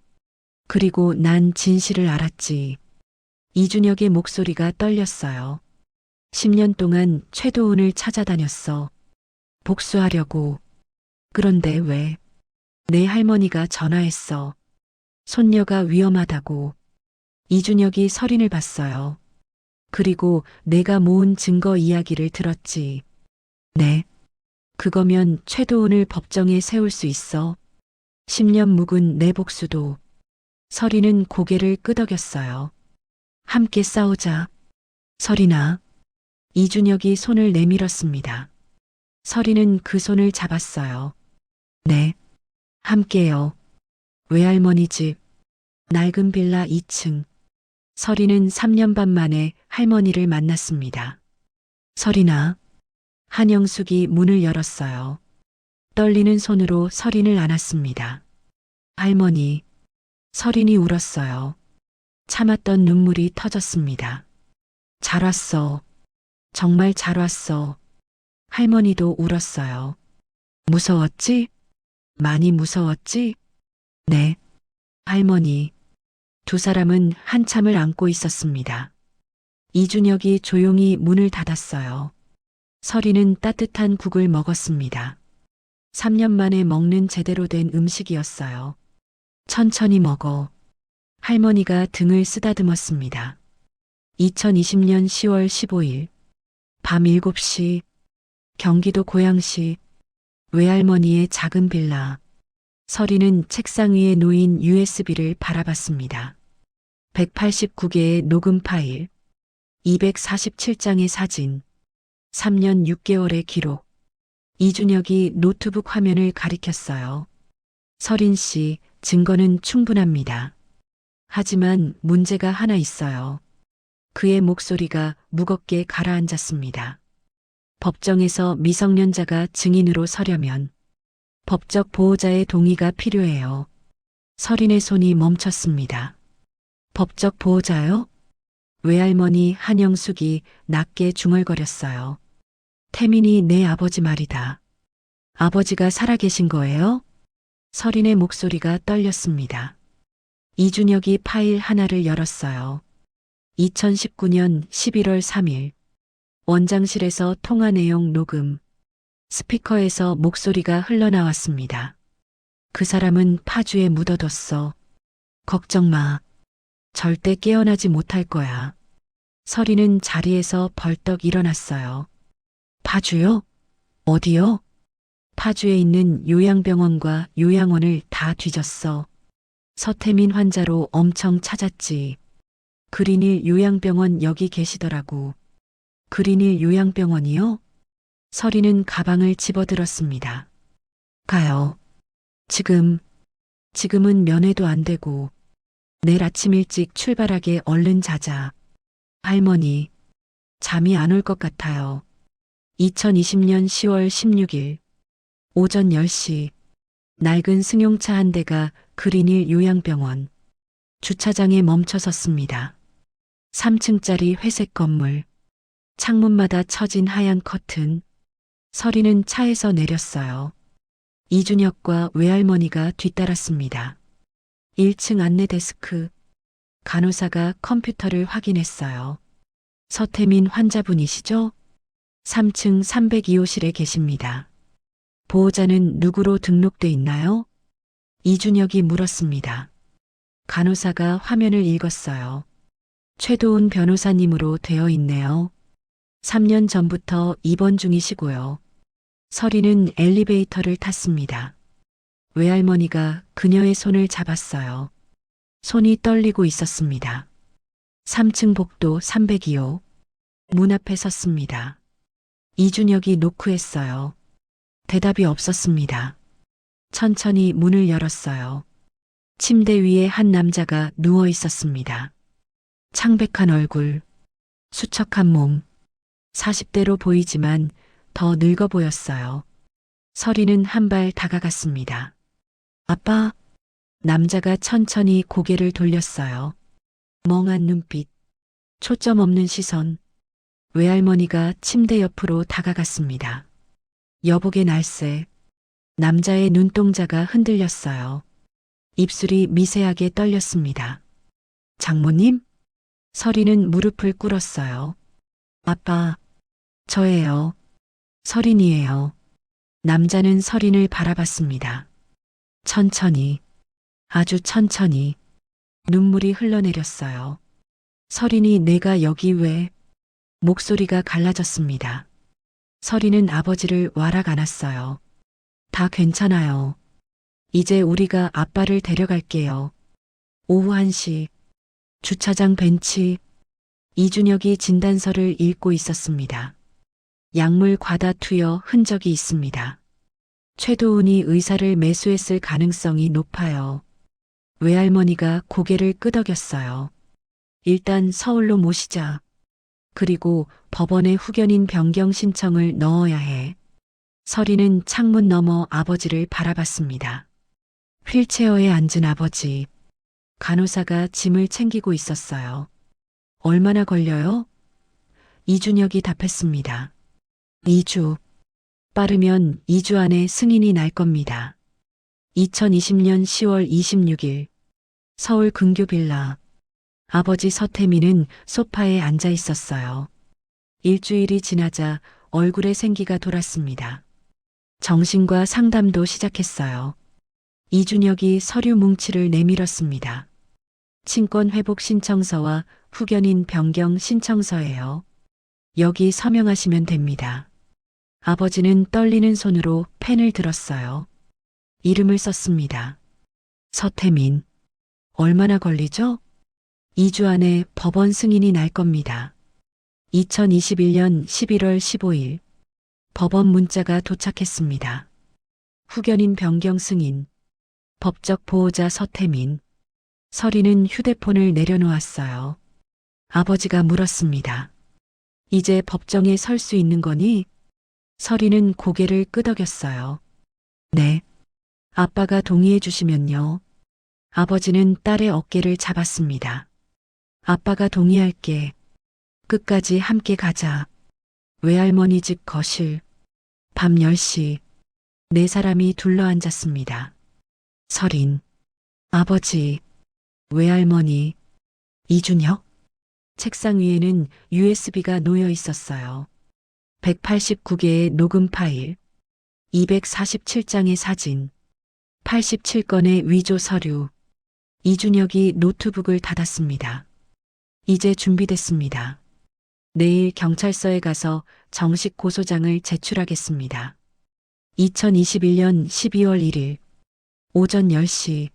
그리고 난 진실을 알았지. 이준혁의 목소리가 떨렸어요. 10년 동안 최도훈을 찾아다녔어. 복수하려고. 그런데 왜? 내 할머니가 전화했어. 손녀가 위험하다고. 이준혁이 서린을 봤어요. 그리고 내가 모은 증거 이야기를 들었지. 네. 그거면 최도훈을 법정에 세울 수 있어. 10년 묵은 내 복수도. 서린은 고개를 끄덕였어요. 함께 싸우자. 서린아. 이준혁이 손을 내밀었습니다. 서린은 그 손을 잡았어요. 네. 함께요. 외할머니 집. 낡은 빌라 2층. 서린은 3년 반 만에 할머니를 만났습니다. 서린아. 한영숙이 문을 열었어요. 떨리는 손으로 서린을 안았습니다. 할머니. 서린이 울었어요. 참았던 눈물이 터졌습니다. 잘 왔어. 정말 잘 왔어. 할머니도 울었어요. 무서웠지? 많이 무서웠지? 네. 할머니. 두 사람은 한참을 안고 있었습니다. 이준혁이 조용히 문을 닫았어요. 서린은 따뜻한 국을 먹었습니다. 3년 만에 먹는 제대로 된 음식이었어요. 천천히 먹어. 할머니가 등을 쓰다듬었습니다. 2020년 10월 15일 밤 7시 경기도 고양시 외할머니의 작은 빌라. 서린은 책상 위에 놓인 USB를 바라봤습니다. 189개의 녹음 파일, 247장의 사진, 3년 6개월의 기록. 이준혁이 노트북 화면을 가리켰어요. 서린 씨, 증거는 충분합니다. 하지만 문제가 하나 있어요. 그의 목소리가 무겁게 가라앉았습니다. 법정에서 미성년자가 증인으로 서려면 법적 보호자의 동의가 필요해요. 서린의 손이 멈췄습니다. 법적 보호자요? 외할머니 한영숙이 낮게 중얼거렸어요. 태민이 내 아버지 말이다. 아버지가 살아계신 거예요? 서린의 목소리가 떨렸습니다. 이준혁이 파일 하나를 열었어요. 2019년 11월 3일. 원장실에서 통화 내용 녹음. 스피커에서 목소리가 흘러나왔습니다. 그 사람은 파주에 묻어뒀어. 걱정 마. 절대 깨어나지 못할 거야. 서린은 자리에서 벌떡 일어났어요. 파주요? 어디요? 파주에 있는 요양병원과 요양원을 다 뒤졌어. 서태민 환자로 엄청 찾았지. 그린힐 요양병원 여기 계시더라고. 그린힐 요양병원이요? 서린은 가방을 집어들었습니다. 가요. 지금은 면회도 안 되고 내일 아침 일찍 출발하게 얼른 자자. 할머니, 잠이 안 올 것 같아요. 2020년 10월 16일 오전 10시 낡은 승용차 한 대가 그린힐 요양병원 주차장에 멈춰 섰습니다. 3층짜리 회색 건물, 창문마다 처진 하얀 커튼. 서린은 차에서 내렸어요. 이준혁과 외할머니가 뒤따랐습니다. 1층 안내 데스크. 간호사가 컴퓨터를 확인했어요. 서태민 환자분이시죠? 3층 302호실에 계십니다. 보호자는 누구로 등록돼 있나요? 이준혁이 물었습니다. 간호사가 화면을 읽었어요. 최도훈 변호사님으로 되어 있네요. 3년 전부터 입원 중이시고요. 서린은 엘리베이터를 탔습니다. 외할머니가 그녀의 손을 잡았어요. 손이 떨리고 있었습니다. 3층 복도 302호. 문 앞에 섰습니다. 이준혁이 노크했어요. 대답이 없었습니다. 천천히 문을 열었어요. 침대 위에 한 남자가 누워 있었습니다. 창백한 얼굴, 수척한 몸, 40대로 보이지만 더 늙어 보였어요. 서린은 한 발 다가갔습니다. 아빠, 남자가 천천히 고개를 돌렸어요. 멍한 눈빛, 초점 없는 시선. 외할머니가 침대 옆으로 다가갔습니다. 여복의 날새, 남자의 눈동자가 흔들렸어요. 입술이 미세하게 떨렸습니다. 장모님? 서리는 무릎을 꿇었어요. 아빠, 저예요. 서린이에요. 남자는 서린을 바라봤습니다. 천천히, 아주 천천히 눈물이 흘러내렸어요. 서린이 내가 여기 왜? 목소리가 갈라졌습니다. 서린은 아버지를 와락 안았어요. 다 괜찮아요. 이제 우리가 아빠를 데려갈게요. 오후 1시, 주차장 벤치, 이준혁이 진단서를 읽고 있었습니다. 약물 과다 투여 흔적이 있습니다. 최도훈이 의사를 매수했을 가능성이 높아요. 외할머니가 고개를 끄덕였어요. 일단 서울로 모시자. 그리고 법원에 후견인 변경 신청을 넣어야 해. 서리는 창문 너머 아버지를 바라봤습니다. 휠체어에 앉은 아버지. 간호사가 짐을 챙기고 있었어요. 얼마나 걸려요? 이준혁이 답했습니다. 2주. 빠르면 2주 안에 승인이 날 겁니다. 2020년 10월 26일. 서울 근교 빌라. 아버지 서태민은 소파에 앉아 있었어요. 일주일이 지나자 얼굴에 생기가 돌았습니다. 정신과 상담도 시작했어요. 이준혁이 서류 뭉치를 내밀었습니다. 친권 회복 신청서와 후견인 변경 신청서예요. 여기 서명하시면 됩니다. 아버지는 떨리는 손으로 펜을 들었어요. 이름을 썼습니다. 서태민. 얼마나 걸리죠? 2주 안에 법원 승인이 날 겁니다. 2021년 11월 15일 법원 문자가 도착했습니다. 후견인 변경 승인. 법적 보호자 서태민. 서리는 휴대폰을 내려놓았어요. 아버지가 물었습니다. 이제 법정에 설 수 있는 거니? 서리는 고개를 끄덕였어요. 네. 아빠가 동의해 주시면요. 아버지는 딸의 어깨를 잡았습니다. 아빠가 동의할게. 끝까지 함께 가자. 외할머니 집 거실. 밤 10시. 네 사람이 둘러앉았습니다. 서린. 아버지. 외할머니. 이준혁. 책상 위에는 USB가 놓여 있었어요. 189개의 녹음 파일. 247장의 사진. 87건의 위조 서류. 이준혁이 노트북을 닫았습니다. 이제 준비됐습니다. 내일 경찰서에 가서 정식 고소장을 제출하겠습니다. 2021년 12월 1일 오전 10시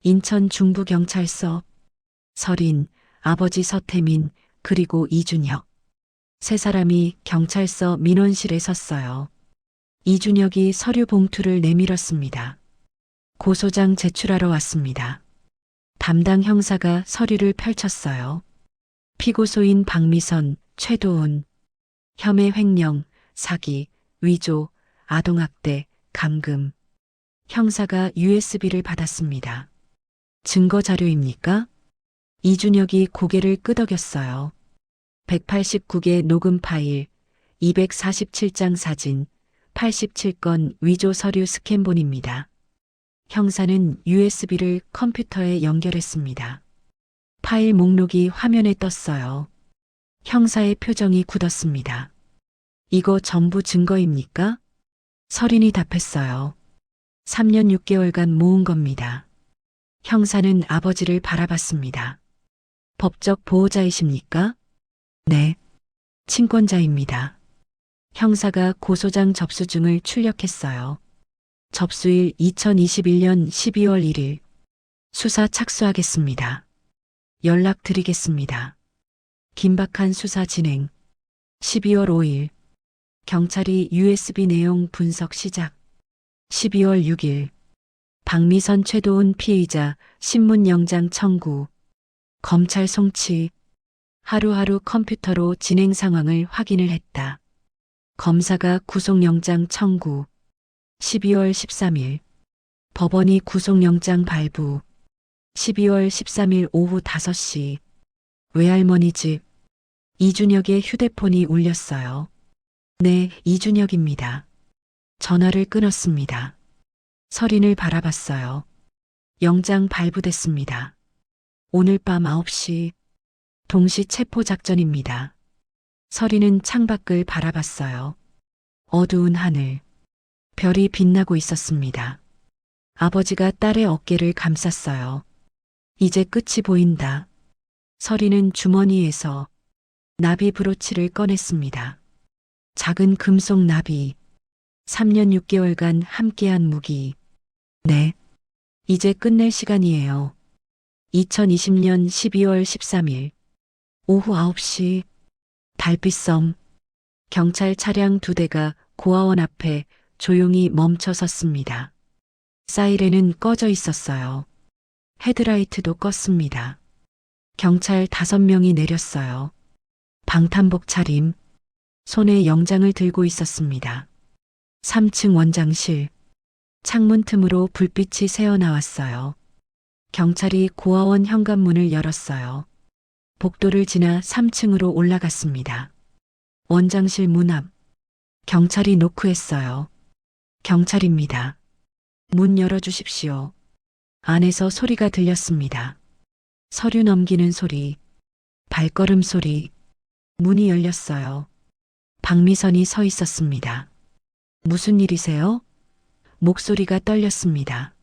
인천 중부경찰서. 서린, 아버지 서태민, 그리고 이준혁. 세 사람이 경찰서 민원실에 섰어요. 이준혁이 서류 봉투를 내밀었습니다. 고소장 제출하러 왔습니다. 담당 형사가 서류를 펼쳤어요. 피고소인 박미선, 최도훈. 혐의 횡령, 사기, 위조, 아동학대, 감금. 형사가 USB를 받았습니다. 증거 자료입니까? 이준혁이 고개를 끄덕였어요. 189개 녹음 파일, 247장 사진, 87건 위조 서류 스캔본입니다. 형사는 USB를 컴퓨터에 연결했습니다. 파일 목록이 화면에 떴어요. 형사의 표정이 굳었습니다. 이거 전부 증거입니까? 서린이 답했어요. 3년 6개월간 모은 겁니다. 형사는 아버지를 바라봤습니다. 법적 보호자이십니까? 네. 친권자입니다. 형사가 고소장 접수증을 출력했어요. 접수일 2021년 12월 1일. 수사 착수하겠습니다. 연락드리겠습니다. 긴박한 수사 진행. 12월 5일. 경찰이 USB 내용 분석 시작. 12월 6일. 박미선 최도훈 피의자 신문영장 청구. 검찰 송치. 하루하루 컴퓨터로 진행 상황을 확인을 했다. 검사가 구속영장 청구. 12월 13일. 법원이 구속영장 발부. 12월 13일 오후 5시. 외할머니 집. 이준혁의 휴대폰이 울렸어요. 네, 이준혁입니다. 전화를 끊었습니다. 서린을 바라봤어요. 영장 발부됐습니다. 오늘 밤 9시 동시 체포 작전입니다. 서린은 창밖을 바라봤어요. 어두운 하늘, 별이 빛나고 있었습니다. 아버지가 딸의 어깨를 감쌌어요. 이제 끝이 보인다. 서린은 주머니에서 나비 브로치를 꺼냈습니다. 작은 금속 나비, 3년 6개월간 함께한 무기. 네, 이제 끝낼 시간이에요. 2020년 12월 13일 오후 9시 달빛섬 경찰 차량 2대가 고아원 앞에 조용히 멈춰 섰습니다. 사이렌은 꺼져 있었어요. 헤드라이트도 껐습니다. 경찰 5명이 내렸어요. 방탄복 차림, 손에 영장을 들고 있었습니다. 3층 원장실, 창문 틈으로 불빛이 새어나왔어요. 경찰이 고아원 현관문을 열었어요. 복도를 지나 3층으로 올라갔습니다. 원장실 문 앞, 경찰이 노크했어요. 경찰입니다. 문 열어주십시오. 안에서 소리가 들렸습니다. 서류 넘기는 소리, 발걸음 소리, 문이 열렸어요. 박미선이 서 있었습니다. 무슨 일이세요? 목소리가 떨렸습니다.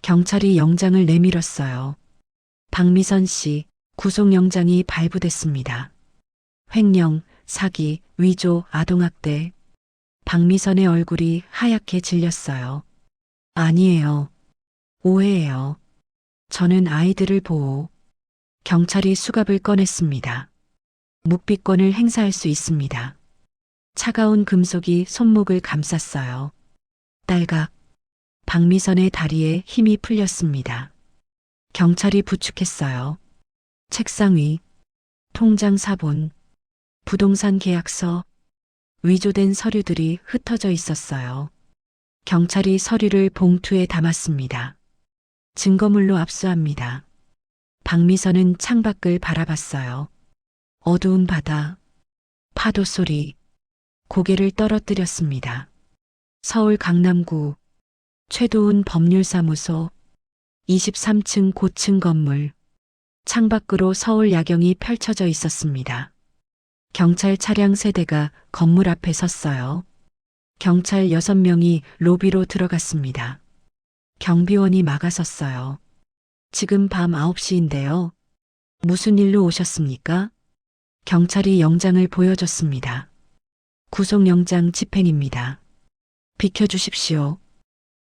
경찰이 영장을 내밀었어요. 박미선 씨, 구속영장이 발부됐습니다. 횡령, 사기, 위조, 아동학대. 박미선의 얼굴이 하얗게 질렸어요. 아니에요. 오해예요. 저는 아이들을 보호. 경찰이 수갑을 꺼냈습니다. 묵비권을 행사할 수 있습니다. 차가운 금속이 손목을 감쌌어요. 딸각. 박미선의 다리에 힘이 풀렸습니다. 경찰이 부축했어요. 책상 위, 통장 사본, 부동산 계약서, 위조된 서류들이 흩어져 있었어요. 경찰이 서류를 봉투에 담았습니다. 증거물로 압수합니다. 박미선은 창밖을 바라봤어요. 어두운 바다, 파도 소리, 고개를 떨어뜨렸습니다. 서울 강남구 최도훈 법률사무소 23층 고층 건물. 창밖으로 서울 야경이 펼쳐져 있었습니다. 경찰 차량 3대가 건물 앞에 섰어요. 경찰 6명이 로비로 들어갔습니다. 경비원이 막아섰어요. 지금 밤 9시인데요. 무슨 일로 오셨습니까? 경찰이 영장을 보여줬습니다. 구속영장 집행입니다. 비켜주십시오.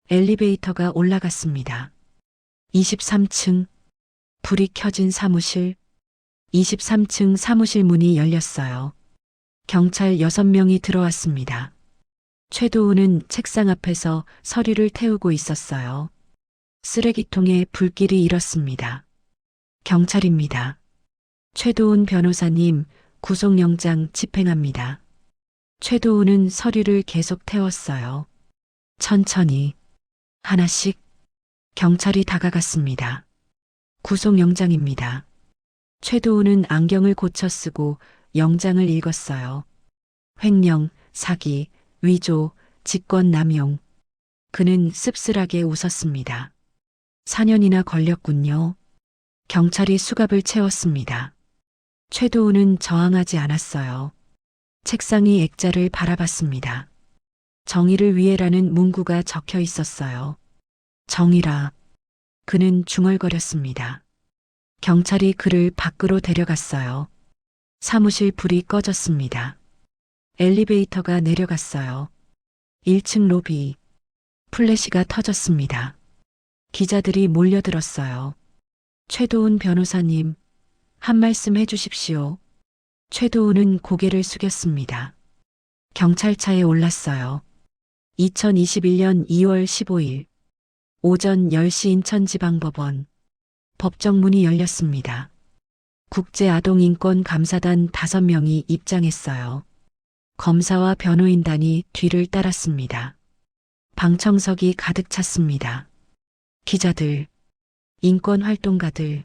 엘리베이터가 올라갔습니다. 23층, 불이 켜진 사무실, 23층 사무실 문이 열렸어요. 경찰 6명이 들어왔습니다. 최도훈은 책상 앞에서 서류를 태우고 있었어요. 쓰레기통에 불길이 일었습니다. 경찰입니다. 최도훈 변호사님, 구속영장 집행합니다. 최도훈은 서류를 계속 태웠어요. 천천히, 하나씩. 경찰이 다가갔습니다. 구속영장입니다. 최도훈은 안경을 고쳐 쓰고 영장을 읽었어요. 횡령, 사기, 위조, 직권남용. 그는 씁쓸하게 웃었습니다. 4년이나 걸렸군요. 경찰이 수갑을 채웠습니다. 최도훈은 저항하지 않았어요. 책상이 액자를 바라봤습니다. 정의를 위해라는 문구가 적혀 있었어요. 정의라. 그는 중얼거렸습니다. 경찰이 그를 밖으로 데려갔어요. 사무실 불이 꺼졌습니다. 엘리베이터가 내려갔어요. 1층 로비. 플래시가 터졌습니다. 기자들이 몰려들었어요. 최도훈 변호사님, 한 말씀 해주십시오. 최도훈은 고개를 숙였습니다. 경찰차에 올랐어요. 2021년 2월 15일 오전 10시 인천지방법원. 법정문이 열렸습니다. 국제아동인권감사단 5명이 입장했어요. 검사와 변호인단이 뒤를 따랐습니다. 방청석이 가득 찼습니다. 기자들, 인권활동가들,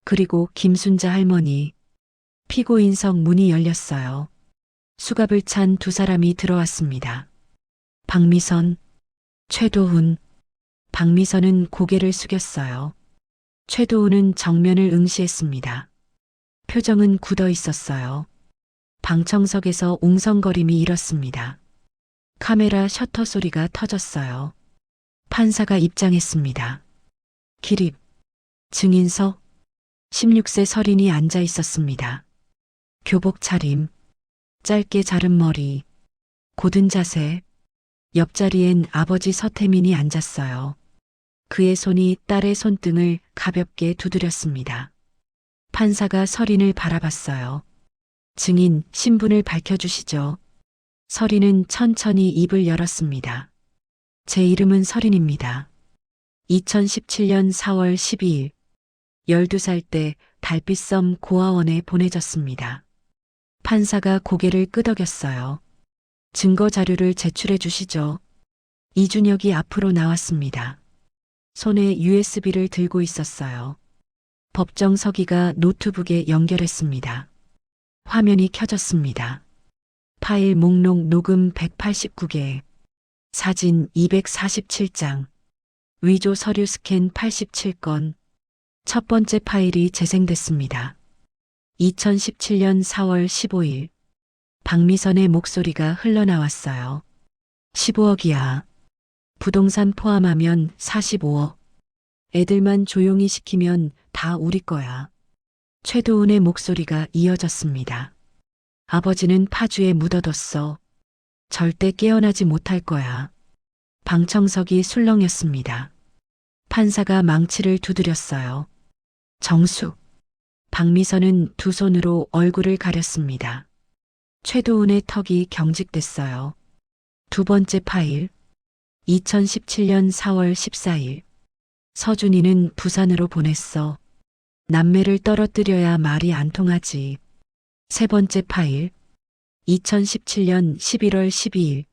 그리고 김순자 할머니. 피고인석 문이 열렸어요. 수갑을 찬 2 사람이 들어왔습니다. 박미선, 최도훈, 박미선은 고개를 숙였어요. 최도훈은 정면을 응시했습니다. 표정은 굳어 있었어요. 방청석에서 웅성거림이 일었습니다. 카메라 셔터 소리가 터졌어요. 판사가 입장했습니다. 기립, 증인석, 16세 설인이 앉아 있었습니다. 교복 차림, 짧게 자른 머리, 고든 자세, 옆자리엔 아버지 서태민이 앉았어요. 그의 손이 딸의 손등을 가볍게 두드렸습니다. 판사가 설인을 바라봤어요. 증인, 신분을 밝혀주시죠. 설인은 천천히 입을 열었습니다. 제 이름은 설인입니다. 2017년 4월 12일, 12살 때 달빛섬 고아원에 보내졌습니다. 판사가 고개를 끄덕였어요. 증거 자료를 제출해 주시죠. 이준혁이 앞으로 나왔습니다. 손에 USB를 들고 있었어요. 법정 서기가 노트북에 연결했습니다. 화면이 켜졌습니다. 파일 목록 녹음 189개, 사진 247장, 위조 서류 스캔 87건, 첫 번째 파일이 재생됐습니다. 2017년 4월 15일, 박미선의 목소리가 흘러나왔어요. 15억이야. 부동산 포함하면 45억. 애들만 조용히 시키면 다 우리 거야. 최도훈의 목소리가 이어졌습니다. 아버지는 파주에 묻어뒀어. 절대 깨어나지 못할 거야. 방청석이 술렁였습니다. 판사가 망치를 두드렸어요. 정숙. 박미선은 두 손으로 얼굴을 가렸습니다. 최도훈의 턱이 경직됐어요. 두 번째 파일. 2017년 4월 14일. 서준이는 부산으로 보냈어. 남매를 떨어뜨려야 말이 안 통하지. 세 번째 파일. 2017년 11월 12일.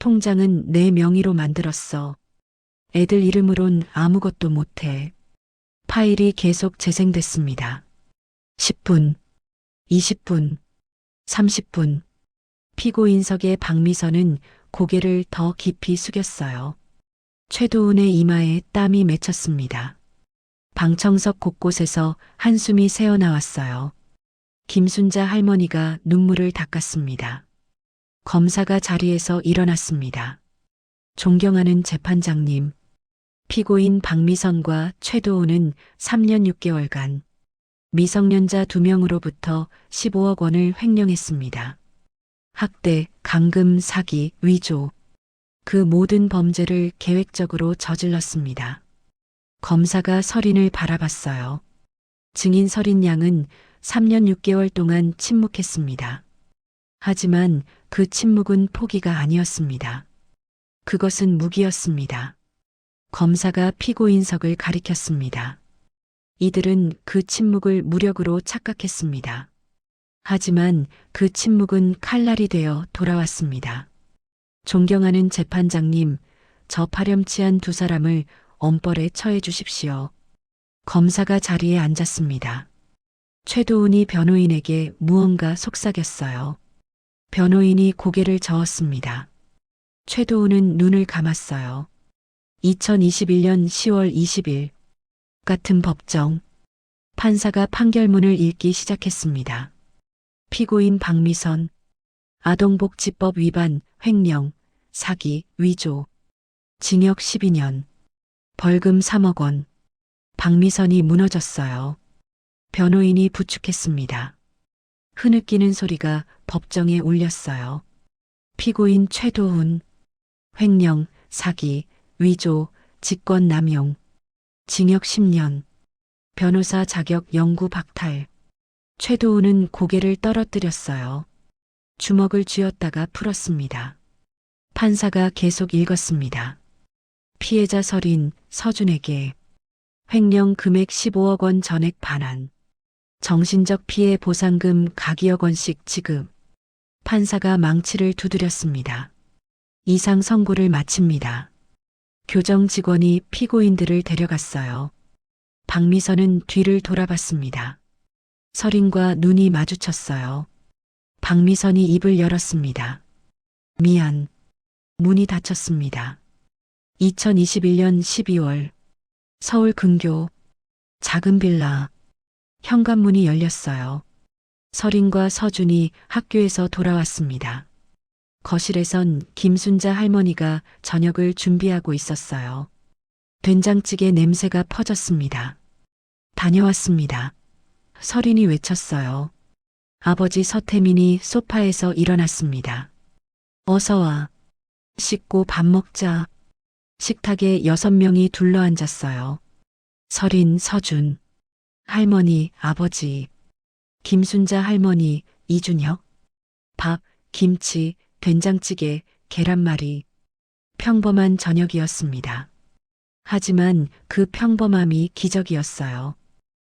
통장은 내 명의로 만들었어. 애들 이름으론 아무것도 못해. 파일이 계속 재생됐습니다. 10분, 20분, 30분. 피고인석의 박미선은 고개를 더 깊이 숙였어요. 최도훈의 이마에 땀이 맺혔습니다. 방청석 곳곳에서 한숨이 새어나왔어요. 김순자 할머니가 눈물을 닦았습니다. 검사가 자리에서 일어났습니다. 존경하는 재판장님, 피고인 박미선과 최도훈은 3년 6개월간 미성년자 2명으로부터 15억 원을 횡령했습니다. 학대, 감금, 사기, 위조. 그 모든 범죄를 계획적으로 저질렀습니다. 검사가 설인을 바라봤어요. 증인 설인 양은 3년 6개월 동안 침묵했습니다. 하지만 그 침묵은 포기가 아니었습니다. 그것은 무기였습니다. 검사가 피고인석을 가리켰습니다. 이들은 그 침묵을 무력으로 착각했습니다. 하지만 그 침묵은 칼날이 되어 돌아왔습니다. 존경하는 재판장님, 저 파렴치한 두 사람을 엄벌에 처해 주십시오. 검사가 자리에 앉았습니다. 최도훈이 변호인에게 무언가 속삭였어요. 변호인이 고개를 저었습니다. 최도훈은 눈을 감았어요. 2021년 10월 20일. 같은 법정. 판사가 판결문을 읽기 시작했습니다. 피고인 박미선. 아동복지법 위반, 횡령, 사기, 위조. 징역 12년. 벌금 3억 원. 박미선이 무너졌어요. 변호인이 부축했습니다. 흐느끼는 소리가 법정에 울렸어요. 피고인 최도훈. 횡령, 사기, 위조, 직권남용. 징역 10년. 변호사 자격 영구 박탈. 최도훈은 고개를 떨어뜨렸어요. 주먹을 쥐었다가 풀었습니다. 판사가 계속 읽었습니다. 피해자 설인 서준에게 횡령 금액 15억 원 전액 반환. 정신적 피해 보상금 각이억 원씩 지급. 판사가 망치를 두드렸습니다. 이상 선고를 마칩니다. 교정 직원이 피고인들을 데려갔어요. 박미선은 뒤를 돌아봤습니다. 설인과 눈이 마주쳤어요. 박미선이 입을 열었습니다. 미안. 문이 닫혔습니다. 2021년 12월 서울 근교 작은 빌라 현관문이 열렸어요. 설인과 서준이 학교에서 돌아왔습니다. 거실에선 김순자 할머니가 저녁을 준비하고 있었어요. 된장찌개 냄새가 퍼졌습니다. 다녀왔습니다. 설인이 외쳤어요. 아버지 서태민이 소파에서 일어났습니다. 어서 와. 씻고 밥 먹자. 식탁에 6명이 둘러앉았어요. 설인, 서준, 할머니, 아버지, 김순자 할머니, 이준혁, 밥, 김치, 된장찌개, 계란말이. 평범한 저녁이었습니다. 하지만 그 평범함이 기적이었어요.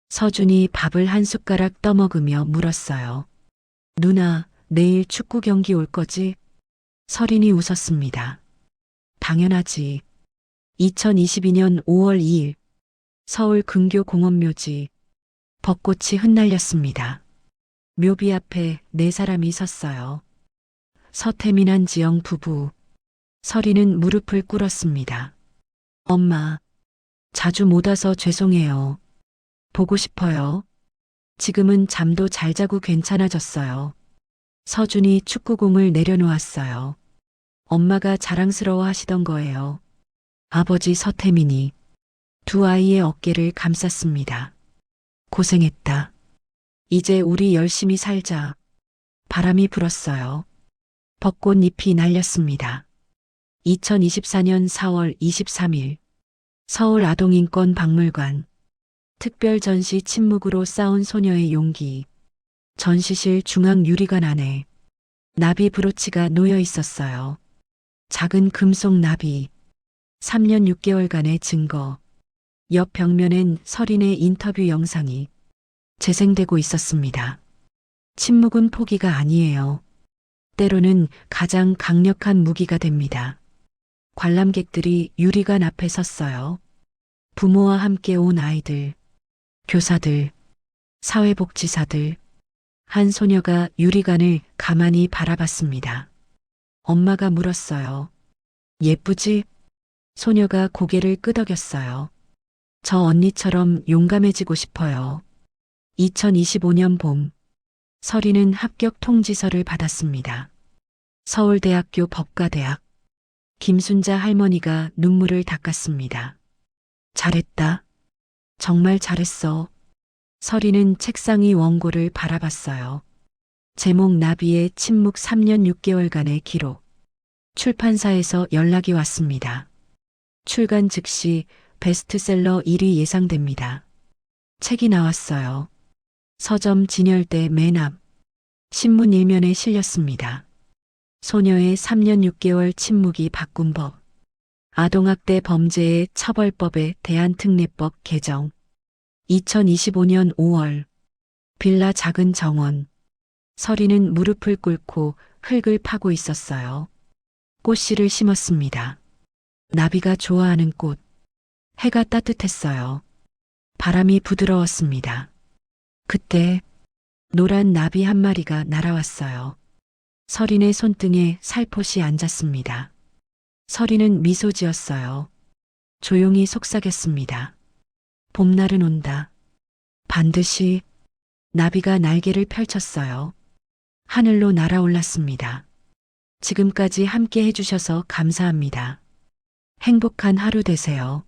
서준이 밥을 한 숟가락 떠먹으며 물었어요. 누나, 내일 축구 경기 올 거지? 설인이 웃었습니다. 당연하지. 2022년 5월 2일 서울 근교 공원묘지 벚꽃이 흩날렸습니다. 묘비 앞에 4사람이 섰어요. 서태민 한지영 부부. 설이는 무릎을 꿇었습니다. 엄마, 자주 못 와서 죄송해요. 보고 싶어요. 지금은 잠도 잘 자고 괜찮아졌어요. 서준이 축구공을 내려놓았어요. 엄마가 자랑스러워 하시던 거예요. 아버지 서태민이 두 아이의 어깨를 감쌌습니다. 고생했다. 이제 우리 열심히 살자. 바람이 불었어요. 벚꽃잎이 날렸습니다. 2024년 4월 23일 서울 아동인권박물관 특별 전시 침묵으로 싸운 소녀의 용기. 전시실 중앙 유리관 안에 나비 브로치가 놓여 있었어요. 작은 금속 나비. 3년 6개월간의 증거. 옆 벽면엔 설인의 인터뷰 영상이 재생되고 있었습니다. 침묵은 포기가 아니에요. 때로는 가장 강력한 무기가 됩니다. 관람객들이 유리관 앞에 섰어요. 부모와 함께 온 아이들, 교사들, 사회복지사들. 한 소녀가 유리관을 가만히 바라봤습니다. 엄마가 물었어요. 예쁘지? 소녀가 고개를 끄덕였어요. 저 언니처럼 용감해지고 싶어요. 2025년 봄, 설이는 합격 통지서를 받았습니다. 서울대학교 법과대학. 김순자 할머니가 눈물을 닦았습니다. 잘했다. 정말 잘했어. 설이는 책상 위 원고를 바라봤어요. 제목 나비의 침묵 3년 6개월간의 기록. 출판사에서 연락이 왔습니다. 출간 즉시 베스트셀러 1위 예상됩니다. 책이 나왔어요. 서점 진열대 맨 앞. 신문 일면에 실렸습니다. 소녀의 3년 6개월 침묵이 바꾼 법. 아동학대 범죄의 처벌법에 대한 특례법 개정. 2025년 5월 빌라 작은 정원. 설이는 무릎을 꿇고 흙을 파고 있었어요. 꽃씨를 심었습니다. 나비가 좋아하는 꽃. 해가 따뜻했어요. 바람이 부드러웠습니다. 그때 노란 나비 한 마리가 날아왔어요. 설인의 손등에 살포시 앉았습니다. 설이는 미소 지었어요. 조용히 속삭였습니다. 봄날은 온다. 반드시. 나비가 날개를 펼쳤어요. 하늘로 날아올랐습니다. 지금까지 함께 해주셔서 감사합니다. 행복한 하루 되세요.